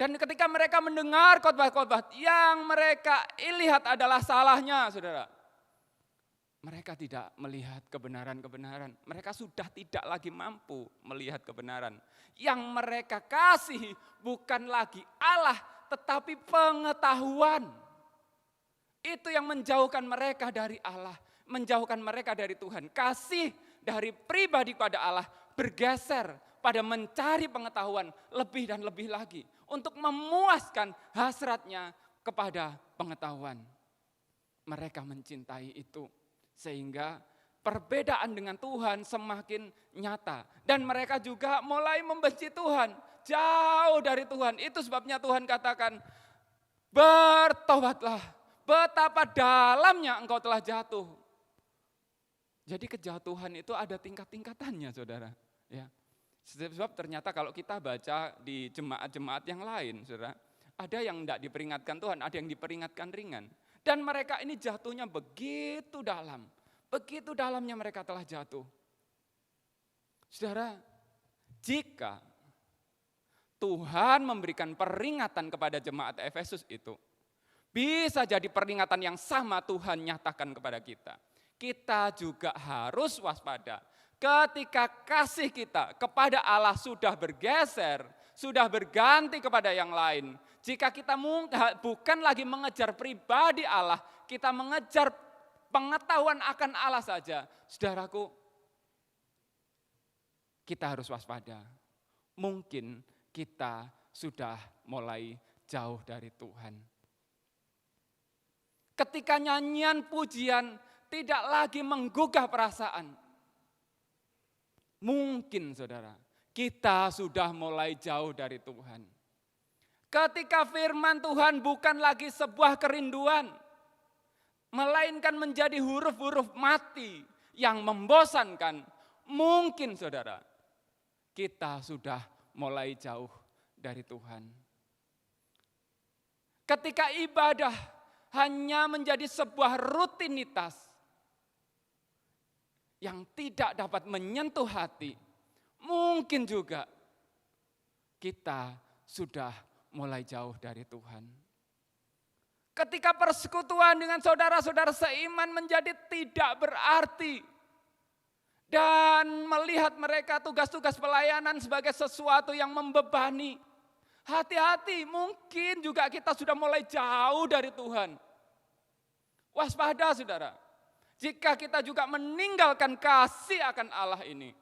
Dan ketika mereka mendengar khotbah-khotbah yang mereka lihat adalah salahnya, saudara. Mereka tidak melihat kebenaran-kebenaran. Mereka sudah tidak lagi mampu melihat kebenaran. Yang mereka kasih bukan lagi Allah, tetapi pengetahuan. Itu yang menjauhkan mereka dari Allah, menjauhkan mereka dari Tuhan. Kasih dari pribadi pada Allah bergeser pada mencari pengetahuan lebih dan lebih lagi. Untuk memuaskan hasratnya kepada pengetahuan. Mereka mencintai itu. Sehingga perbedaan dengan Tuhan semakin nyata. Dan mereka juga mulai membenci Tuhan. Jauh dari Tuhan. Itu sebabnya Tuhan katakan, bertobatlah. Betapa dalamnya engkau telah jatuh. Jadi kejatuhan itu ada tingkat-tingkatannya, saudara. Ya. Sebab ternyata kalau kita baca di jemaat-jemaat yang lain, saudara, ada yang tidak diperingatkan Tuhan, ada yang diperingatkan ringan. Dan mereka ini jatuhnya begitu dalamnya mereka telah jatuh. Saudara, jika Tuhan memberikan peringatan kepada jemaat Efesus itu, bisa jadi peringatan yang sama Tuhan nyatakan kepada kita. Kita juga harus waspada. Ketika kasih kita kepada Allah sudah bergeser, sudah berganti kepada yang lain. Jika kita bukan lagi mengejar pribadi Allah, kita mengejar pengetahuan akan Allah saja. Saudaraku, kita harus waspada. Mungkin kita sudah mulai jauh dari Tuhan. Ketika nyanyian pujian tidak lagi menggugah perasaan, mungkin saudara, kita sudah mulai jauh dari Tuhan. Ketika firman Tuhan bukan lagi sebuah kerinduan, melainkan menjadi huruf-huruf mati yang membosankan, mungkin saudara, kita sudah mulai jauh dari Tuhan. Ketika ibadah hanya menjadi sebuah rutinitas yang tidak dapat menyentuh hati, mungkin juga kita sudah mulai jauh dari Tuhan. Ketika persekutuan dengan saudara-saudara seiman menjadi tidak berarti, dan melihat mereka tugas-tugas pelayanan sebagai sesuatu yang membebani, hati-hati, mungkin juga kita sudah mulai jauh dari Tuhan. Waspada saudara, jika kita juga meninggalkan kasih akan Allah ini,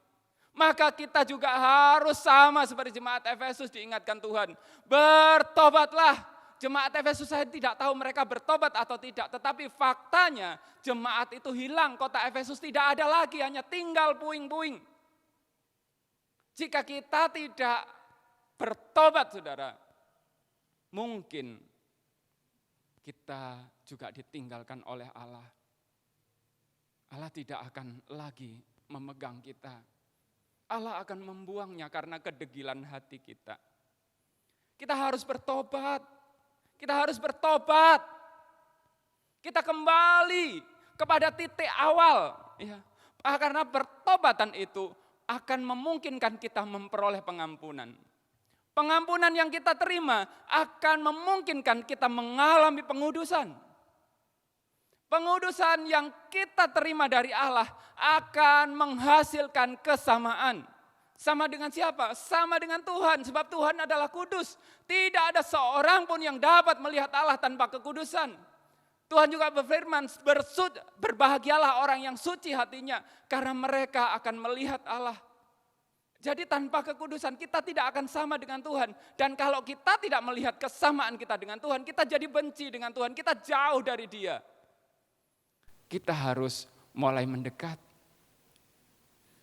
maka kita juga harus sama seperti jemaat Efesus diingatkan Tuhan. Bertobatlah. Jemaat Efesus, saya tidak tahu mereka bertobat atau tidak, tetapi faktanya jemaat itu hilang, kota Efesus tidak ada lagi, hanya tinggal puing-puing. Jika kita tidak bertobat saudara, mungkin kita juga ditinggalkan oleh Allah. Allah tidak akan lagi memegang kita. Allah akan membuangnya karena kedegilan hati kita. Kita harus bertobat. Kita harus bertobat. Kita kembali kepada titik awal. Ya. Karena pertobatan itu akan memungkinkan kita memperoleh pengampunan. Pengampunan yang kita terima akan memungkinkan kita mengalami pengudusan. Pengudusan yang kita terima dari Allah akan menghasilkan kesamaan. Sama dengan siapa? Sama dengan Tuhan, sebab Tuhan adalah kudus. Tidak ada seorang pun yang dapat melihat Allah tanpa kekudusan. Tuhan juga berfirman, berbahagialah orang yang suci hatinya, karena mereka akan melihat Allah. Jadi tanpa kekudusan kita tidak akan sama dengan Tuhan. Dan kalau kita tidak melihat kesamaan kita dengan Tuhan, kita jadi benci dengan Tuhan, kita jauh dari Dia. Kita harus mulai mendekat.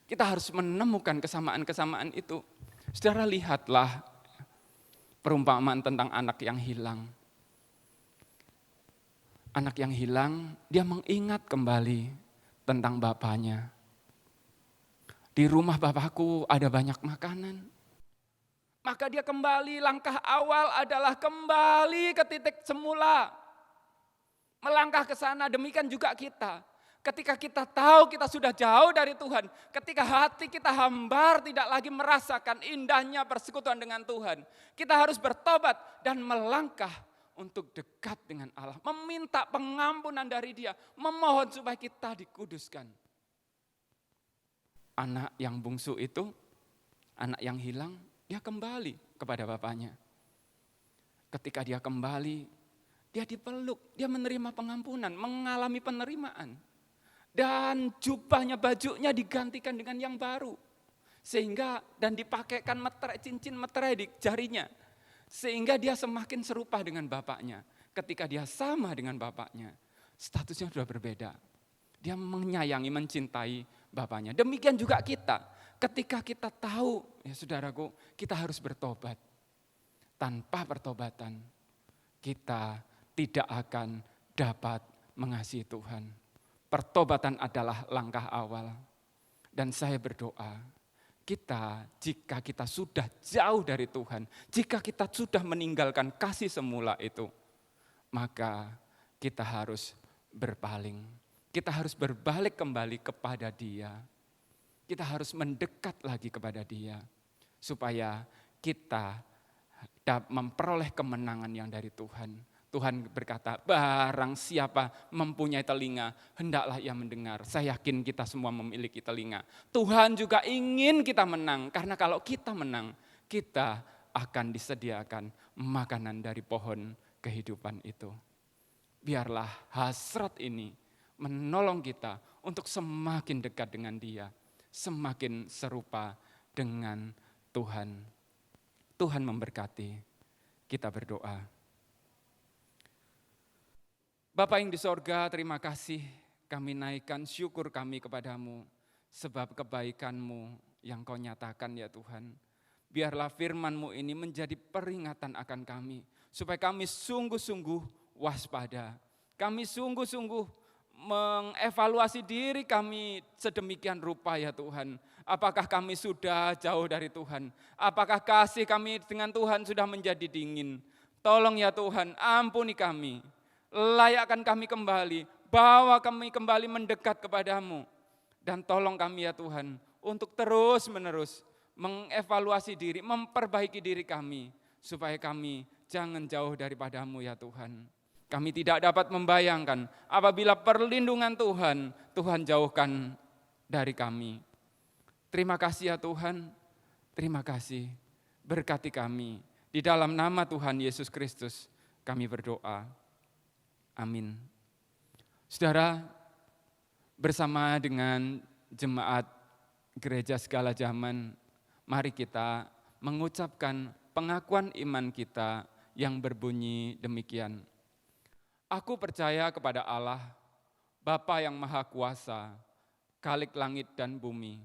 Kita harus menemukan kesamaan-kesamaan itu. Saudara, lihatlah perumpamaan tentang anak yang hilang. Anak yang hilang, dia mengingat kembali tentang bapaknya. Di rumah bapakku ada banyak makanan. Maka dia kembali, langkah awal adalah kembali ke titik semula. Melangkah ke sana, demikian juga kita. Ketika kita tahu kita sudah jauh dari Tuhan, ketika hati kita hambar tidak lagi merasakan indahnya persekutuan dengan Tuhan, kita harus bertobat dan melangkah untuk dekat dengan Allah, meminta pengampunan dari Dia, memohon supaya kita dikuduskan. Anak yang bungsu itu, anak yang hilang, dia kembali kepada bapaknya. Ketika dia kembali, dia dipeluk, dia menerima pengampunan, mengalami penerimaan. Dan jubahnya, bajunya digantikan dengan yang baru. Sehingga dan dipakaikan cincin meterai di jarinya. Sehingga dia semakin serupa dengan bapaknya. Ketika dia sama dengan bapaknya, statusnya sudah berbeda. Dia menyayangi, mencintai bapaknya. Demikian juga kita. Ketika kita tahu, ya saudaraku, kita harus bertobat. Tanpa pertobatan, kita tidak akan dapat mengasihi Tuhan. Pertobatan adalah langkah awal. Dan saya berdoa, jika kita sudah jauh dari Tuhan, jika kita sudah meninggalkan kasih semula itu, maka kita harus berpaling. Kita harus berbalik kembali kepada Dia. Kita harus mendekat lagi kepada Dia. Supaya kita dapat memperoleh kemenangan yang dari Tuhan. Tuhan berkata, barang siapa mempunyai telinga, hendaklah ia mendengar. Saya yakin kita semua memiliki telinga. Tuhan juga ingin kita menang, karena kalau kita menang, kita akan disediakan makanan dari pohon kehidupan itu. Biarlah hasrat ini menolong kita untuk semakin dekat dengan Dia, semakin serupa dengan Tuhan. Tuhan memberkati. Kita berdoa. Bapa yang di sorga, terima kasih kami naikkan syukur kami kepadamu, sebab kebaikan-Mu yang Kau nyatakan ya Tuhan. Biarlah firman-Mu ini menjadi peringatan akan kami, supaya kami sungguh-sungguh waspada. Kami sungguh-sungguh mengevaluasi diri kami sedemikian rupa ya Tuhan. Apakah kami sudah jauh dari Tuhan? Apakah kasih kami dengan Tuhan sudah menjadi dingin? Tolong ya Tuhan, ampuni kami. layakkan kami kembali, bawa kami kembali mendekat kepadamu. Dan tolong kami ya Tuhan, untuk terus-menerus mengevaluasi diri, memperbaiki diri kami, supaya kami jangan jauh daripadamu ya Tuhan. Kami tidak dapat membayangkan apabila perlindungan Tuhan, Tuhan jauhkan dari kami. Terima kasih ya Tuhan, terima kasih. Berkati kami, di dalam nama Tuhan Yesus Kristus kami berdoa. Amin. Saudara, bersama dengan jemaat gereja segala zaman, mari kita mengucapkan pengakuan iman kita yang berbunyi demikian. Aku percaya kepada Allah, Bapa yang Maha Kuasa, Khalik langit dan bumi,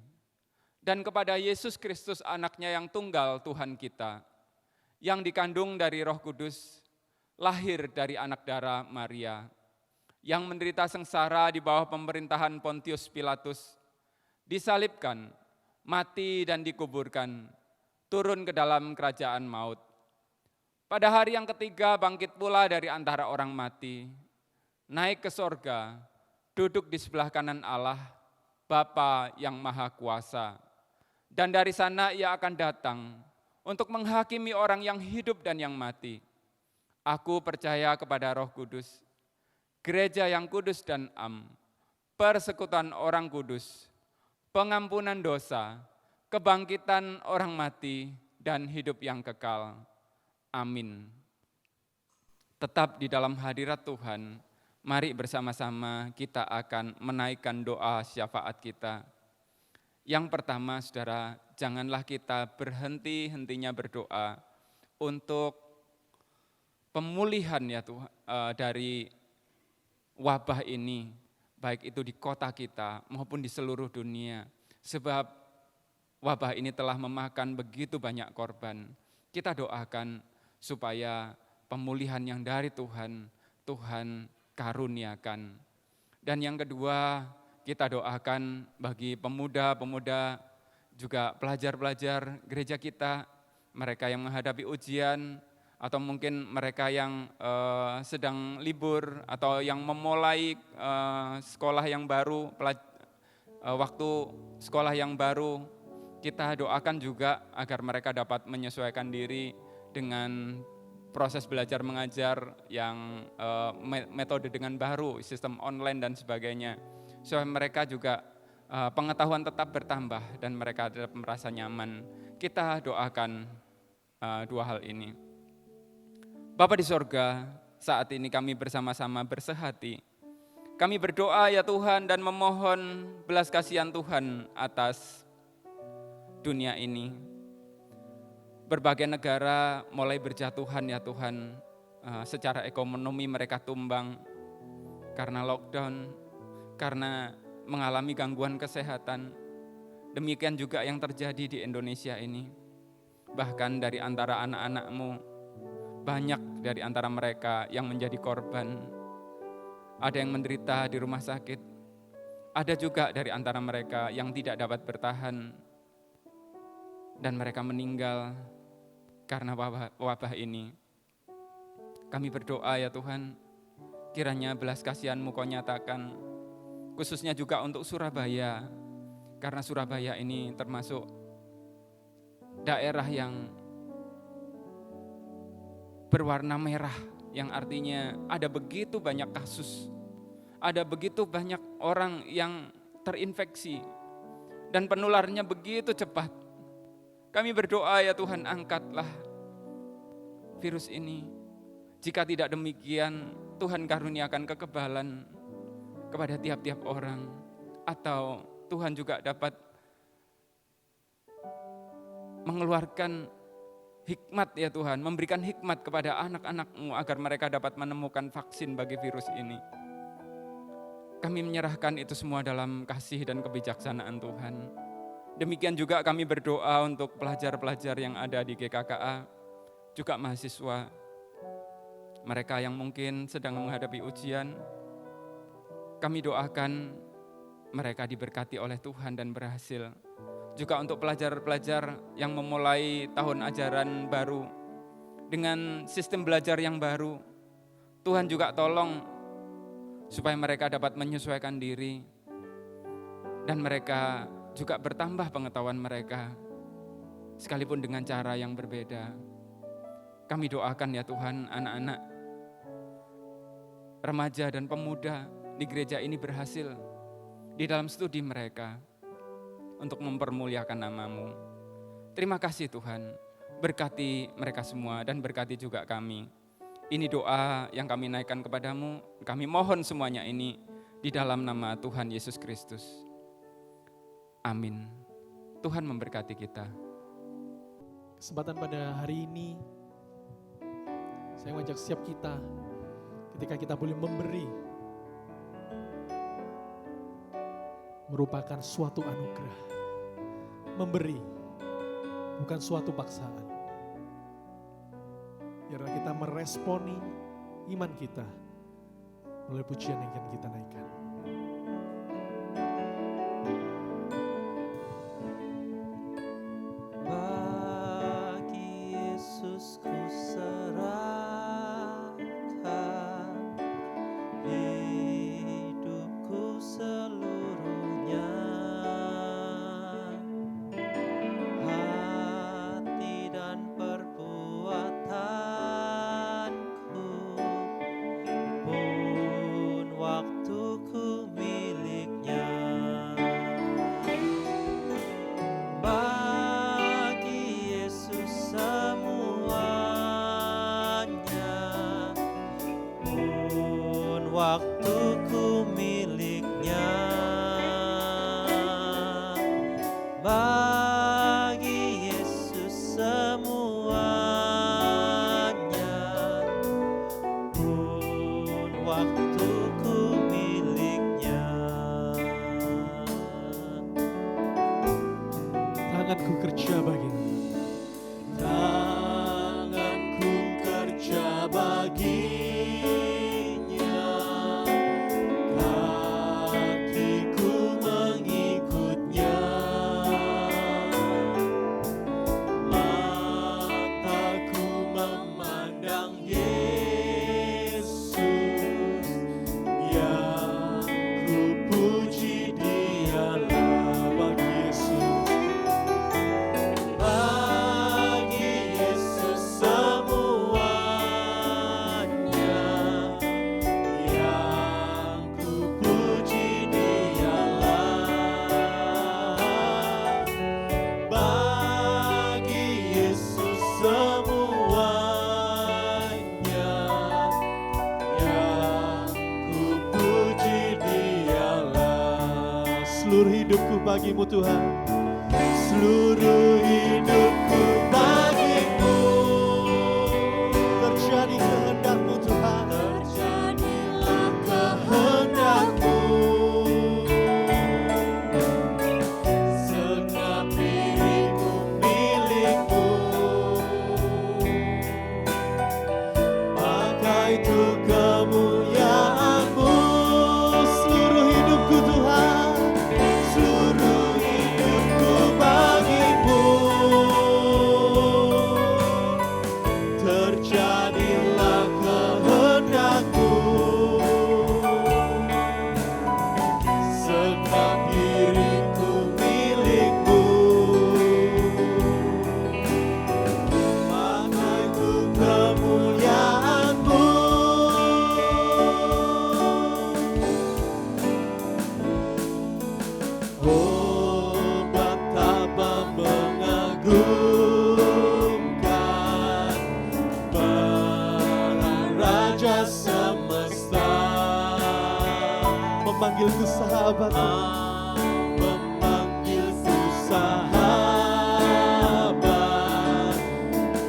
dan kepada Yesus Kristus anaknya yang tunggal Tuhan kita, yang dikandung dari Roh Kudus, lahir dari anak darah Maria, yang menderita sengsara di bawah pemerintahan Pontius Pilatus, disalibkan, mati dan dikuburkan, turun ke dalam kerajaan maut. Pada hari yang ketiga bangkit pula dari antara orang mati, naik ke sorga, duduk di sebelah kanan Allah, Bapa yang Maha Kuasa. Dan dari sana ia akan datang untuk menghakimi orang yang hidup dan yang mati. Aku percaya kepada Roh Kudus, gereja yang kudus dan am, persekutuan orang kudus, pengampunan dosa, kebangkitan orang mati, dan hidup yang kekal. Amin. Tetap di dalam hadirat Tuhan, mari bersama-sama kita akan menaikkan doa syafaat kita. Yang pertama, saudara, janganlah kita berhenti-hentinya berdoa untuk pemulihan ya Tuhan dari wabah ini, baik itu di kota kita maupun di seluruh dunia. Sebab wabah ini telah memakan begitu banyak korban. Kita doakan supaya pemulihan yang dari Tuhan, Tuhan karuniakan. Dan yang kedua, kita doakan bagi pemuda-pemuda, juga pelajar-pelajar gereja kita, mereka yang menghadapi ujian, atau mungkin mereka yang sedang libur, atau yang memulai sekolah yang baru, waktu sekolah yang baru, kita doakan juga agar mereka dapat menyesuaikan diri dengan proses belajar mengajar yang metode dengan baru, sistem online dan sebagainya. Supaya mereka juga pengetahuan tetap bertambah dan mereka tetap merasa nyaman. Kita doakan dua hal ini. Bapa di sorga, saat ini kami bersama-sama bersehati. Kami berdoa ya Tuhan dan memohon belas kasihan Tuhan atas dunia ini. Berbagai negara mulai berjatuhan ya Tuhan, secara ekonomi mereka tumbang karena lockdown, karena mengalami gangguan kesehatan. Demikian juga yang terjadi di Indonesia ini. Bahkan dari antara anak-anak-Mu, banyak dari antara mereka yang menjadi korban. Ada yang menderita di rumah sakit, ada juga dari antara mereka yang tidak dapat bertahan, dan mereka meninggal karena wabah ini. Kami berdoa ya Tuhan, kiranya belas kasihan-Mu Kau nyatakan, khususnya juga untuk Surabaya, karena Surabaya ini termasuk daerah yang berwarna merah, yang artinya ada begitu banyak kasus, ada begitu banyak orang yang terinfeksi, dan penularannya begitu cepat. Kami berdoa ya Tuhan, angkatlah virus ini. Jika tidak demikian, Tuhan karuniakan kekebalan kepada tiap-tiap orang, atau Tuhan juga dapat mengeluarkan hikmat ya Tuhan, memberikan hikmat kepada anak-anak-Mu agar mereka dapat menemukan vaksin bagi virus ini. Kami menyerahkan itu semua dalam kasih dan kebijaksanaan Tuhan. Demikian juga kami berdoa untuk pelajar-pelajar yang ada di GKKA, juga mahasiswa, mereka yang mungkin sedang menghadapi ujian. Kami doakan mereka diberkati oleh Tuhan dan berhasil. Juga untuk pelajar-pelajar yang memulai tahun ajaran baru dengan sistem belajar yang baru, Tuhan juga tolong supaya mereka dapat menyesuaikan diri dan mereka juga bertambah pengetahuan mereka sekalipun dengan cara yang berbeda. Kami doakan ya Tuhan, anak-anak, remaja dan pemuda di gereja ini berhasil di dalam studi mereka untuk mempermuliakan nama-Mu. Terima kasih Tuhan, berkati mereka semua dan berkati juga kami. Ini doa yang kami naikkan kepadamu, kami mohon semuanya ini di dalam nama Tuhan Yesus Kristus. Amin. Tuhan memberkati kita. Kesempatan pada hari ini, saya mengajak setiap kita, ketika kita boleh memberi, merupakan suatu anugerah. Memberi, bukan suatu paksaan. Biarlah kita meresponi iman kita melalui pujian yang akan kita naikkan. Bagi Yesus ku serahkan hidupku seluruhnya, hati dan perbuatanku pun waktuku miliknya. Bagi Yesus semuanya, pun waktuku miliknya. Bagi Yesus semuanya, pun waktuku miliknya. Tanganku kerja bagimu. Tanganku kerja baginya, kakiku mengikutnya, mataku memandang Yesus, yang ku puji Dialah. Bagi Yesus, bagi Yesus semuanya, yang ku puji Dialah. Bagi Yesus semuanya, yang ku puji Dialah. Seluruh hidupku bagimu Tuhan. Seluruh hidupku bagimu, Terjadi kehendak-Mu Tuhan. terjadilah kehendak-Mu. Segenap diriku milik-Mu, pakai untuk kemuliaan-Mu. Seluruh hidupku Tuhan. Seluruh hidupku bagimu, terjadilah kehendak-Mu. Segenap diriku milik-Mu, pakai untuk kemuliaan-Mu. Oh, betapa mengagumkan peran Raja semesta, Memanggilku sahabat. memanggilku sahabat,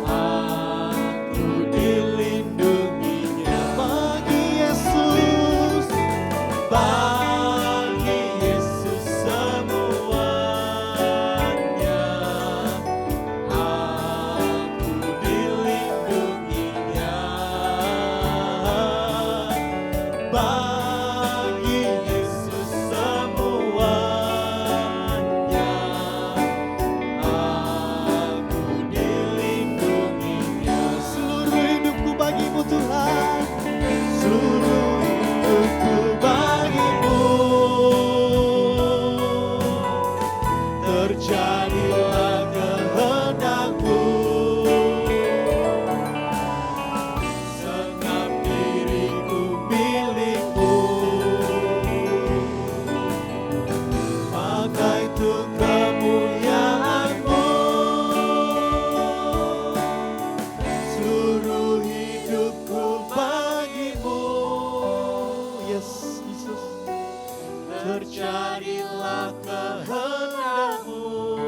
aku dilindunginya. Bagi Yesus. Bagi Yesus semuanya, aku dilindunginya. Bagi Yesus semuanya, jadilah kehendak-Mu.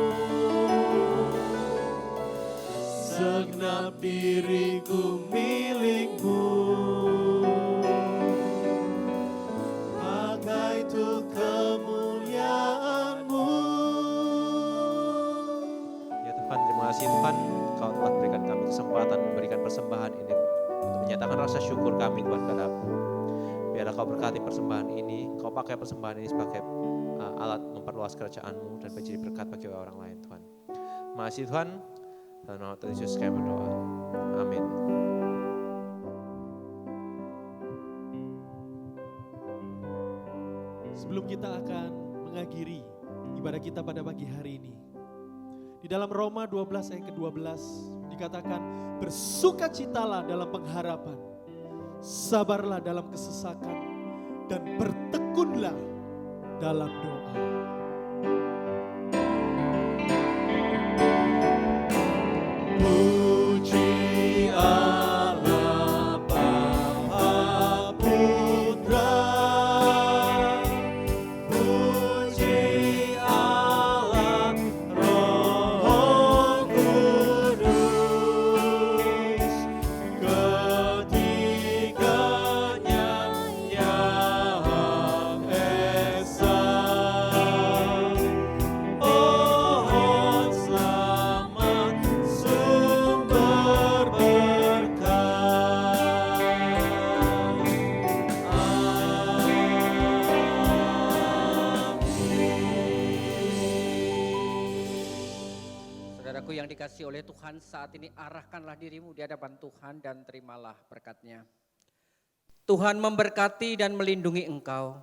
Segenap diriku milik-Mu, pakai untuk kemuliaan-Mu. Ya Tuhan, terima kasih Tuhan, Kau telah berikan kami kesempatan memberikan persembahan ini untuk menyatakan rasa syukur kami Tuhan kepadamu. Biarlah Kau berkati persembahan ini, Kau pakai persembahan ini sebagai alat memperluas kerajaan-Mu dan menjadi berkat bagi orang lain Tuhan. Terima kasih Tuhan, dalam nama Tuhan Yesus kami berdoa. Amin. Sebelum kita akan mengakhiri ibadah kita pada pagi hari ini, di dalam Roma 12 ayat ke-12 dikatakan, bersukacitalah dalam pengharapan, sabarlah dalam kesesakan, dan bertekunlah dalam doa. Puji Allah Bapa Putra, puji Allah Roh Kudus, ketiganya yang esa. Pohon selamat sumber berkah. Saudaraku yang dikasihi oleh Tuhan, saat ini arahkanlah dirimu di hadapan Tuhan dan terimalah berkat-Nya. Tuhan memberkati dan melindungi engkau.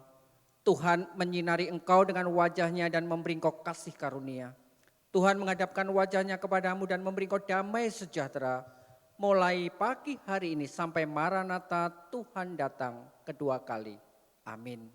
Tuhan menyinari engkau dengan wajah-Nya dan memberi engkau kasih karunia. Tuhan menghadapkan wajah-Nya kepadamu dan memberi engkau damai sejahtera. Mulai pagi hari ini sampai Maranatha Tuhan datang kedua kali. Amin.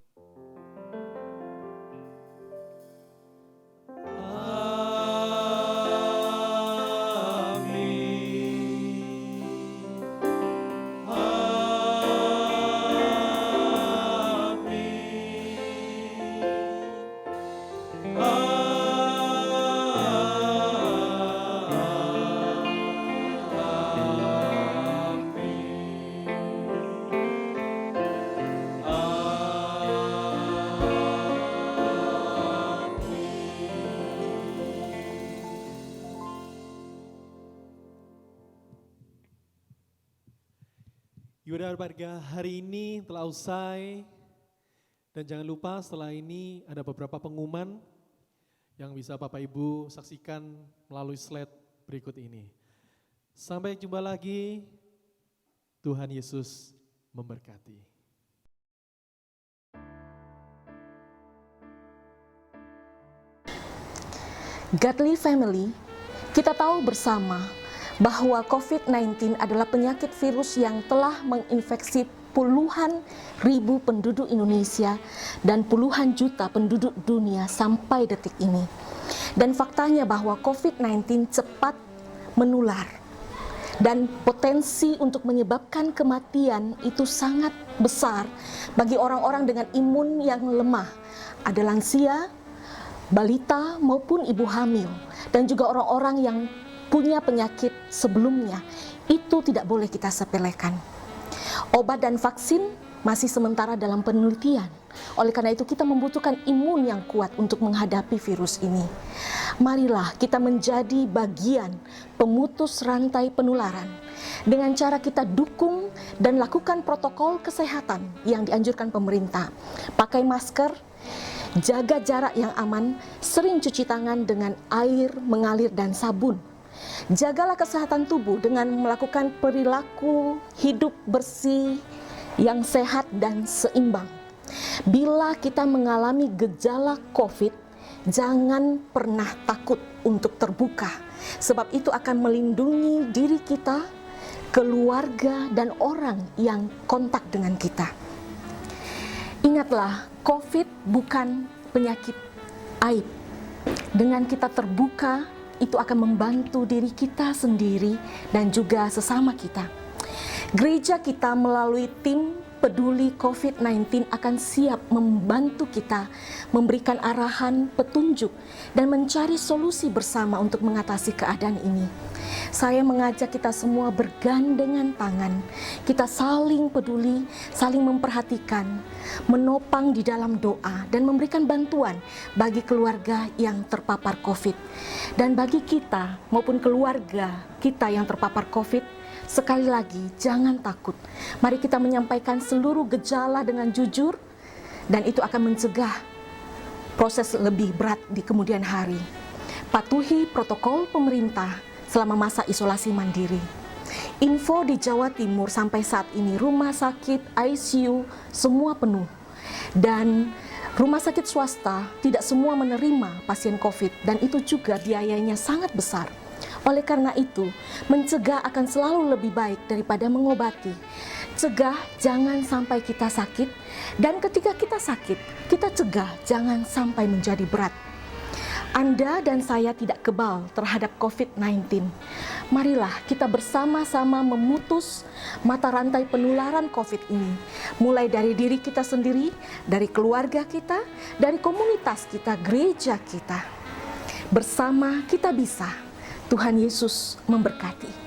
Ibadah warga hari ini telah usai, dan jangan lupa setelah ini ada beberapa pengumuman yang bisa Bapak Ibu saksikan melalui slide berikut ini. Sampai jumpa lagi, Tuhan Yesus memberkati. Godly Family, kita tahu bersama bahwa COVID-19 adalah penyakit virus yang telah menginfeksi puluhan ribu penduduk Indonesia dan puluhan juta penduduk dunia sampai detik ini. Dan faktanya bahwa COVID-19 cepat menular dan potensi untuk menyebabkan kematian itu sangat besar bagi orang-orang dengan imun yang lemah. Ada lansia, balita maupun ibu hamil, dan juga orang-orang yang punya penyakit sebelumnya. Itu tidak boleh kita sepelekan. Obat dan vaksin masih sementara dalam penelitian. Oleh karena itu kita membutuhkan imun yang kuat untuk menghadapi virus ini. Marilah kita menjadi bagian pemutus rantai penularan dengan cara kita dukung dan lakukan protokol kesehatan yang dianjurkan pemerintah. Pakai masker, jaga jarak yang aman, sering cuci tangan dengan air mengalir dan sabun. Jagalah kesehatan tubuh dengan melakukan perilaku hidup bersih yang sehat dan seimbang. Bila kita mengalami gejala COVID, jangan pernah takut untuk terbuka, sebab itu akan melindungi diri kita, keluarga, dan orang yang kontak dengan kita. Ingatlah, COVID bukan penyakit aib. Dengan kita terbuka, itu akan membantu diri kita sendiri dan juga sesama kita. Gereja kita melalui tim peduli COVID-19 akan siap membantu kita memberikan arahan, petunjuk, dan mencari solusi bersama untuk mengatasi keadaan ini. Saya mengajak kita semua bergandengan tangan, kita saling peduli, saling memperhatikan, menopang di dalam doa, dan memberikan bantuan bagi keluarga yang terpapar COVID. Dan bagi kita maupun keluarga kita yang terpapar COVID, sekali lagi, jangan takut. Mari kita menyampaikan seluruh gejala dengan jujur, dan itu akan mencegah proses lebih berat di kemudian hari. Patuhi protokol pemerintah selama masa isolasi mandiri. Info di Jawa Timur sampai saat ini, rumah sakit, ICU, semua penuh. Dan rumah sakit swasta tidak semua menerima pasien COVID, dan itu juga biayanya sangat besar. Oleh karena itu, mencegah akan selalu lebih baik daripada mengobati. Cegah jangan sampai kita sakit, dan ketika kita sakit, kita cegah jangan sampai menjadi berat. Anda dan saya tidak kebal terhadap COVID-19. Marilah kita bersama-sama memutus mata rantai penularan COVID ini. Mulai dari diri kita sendiri, dari keluarga kita, dari komunitas kita, gereja kita. Bersama kita bisa. Tuhan Yesus memberkati.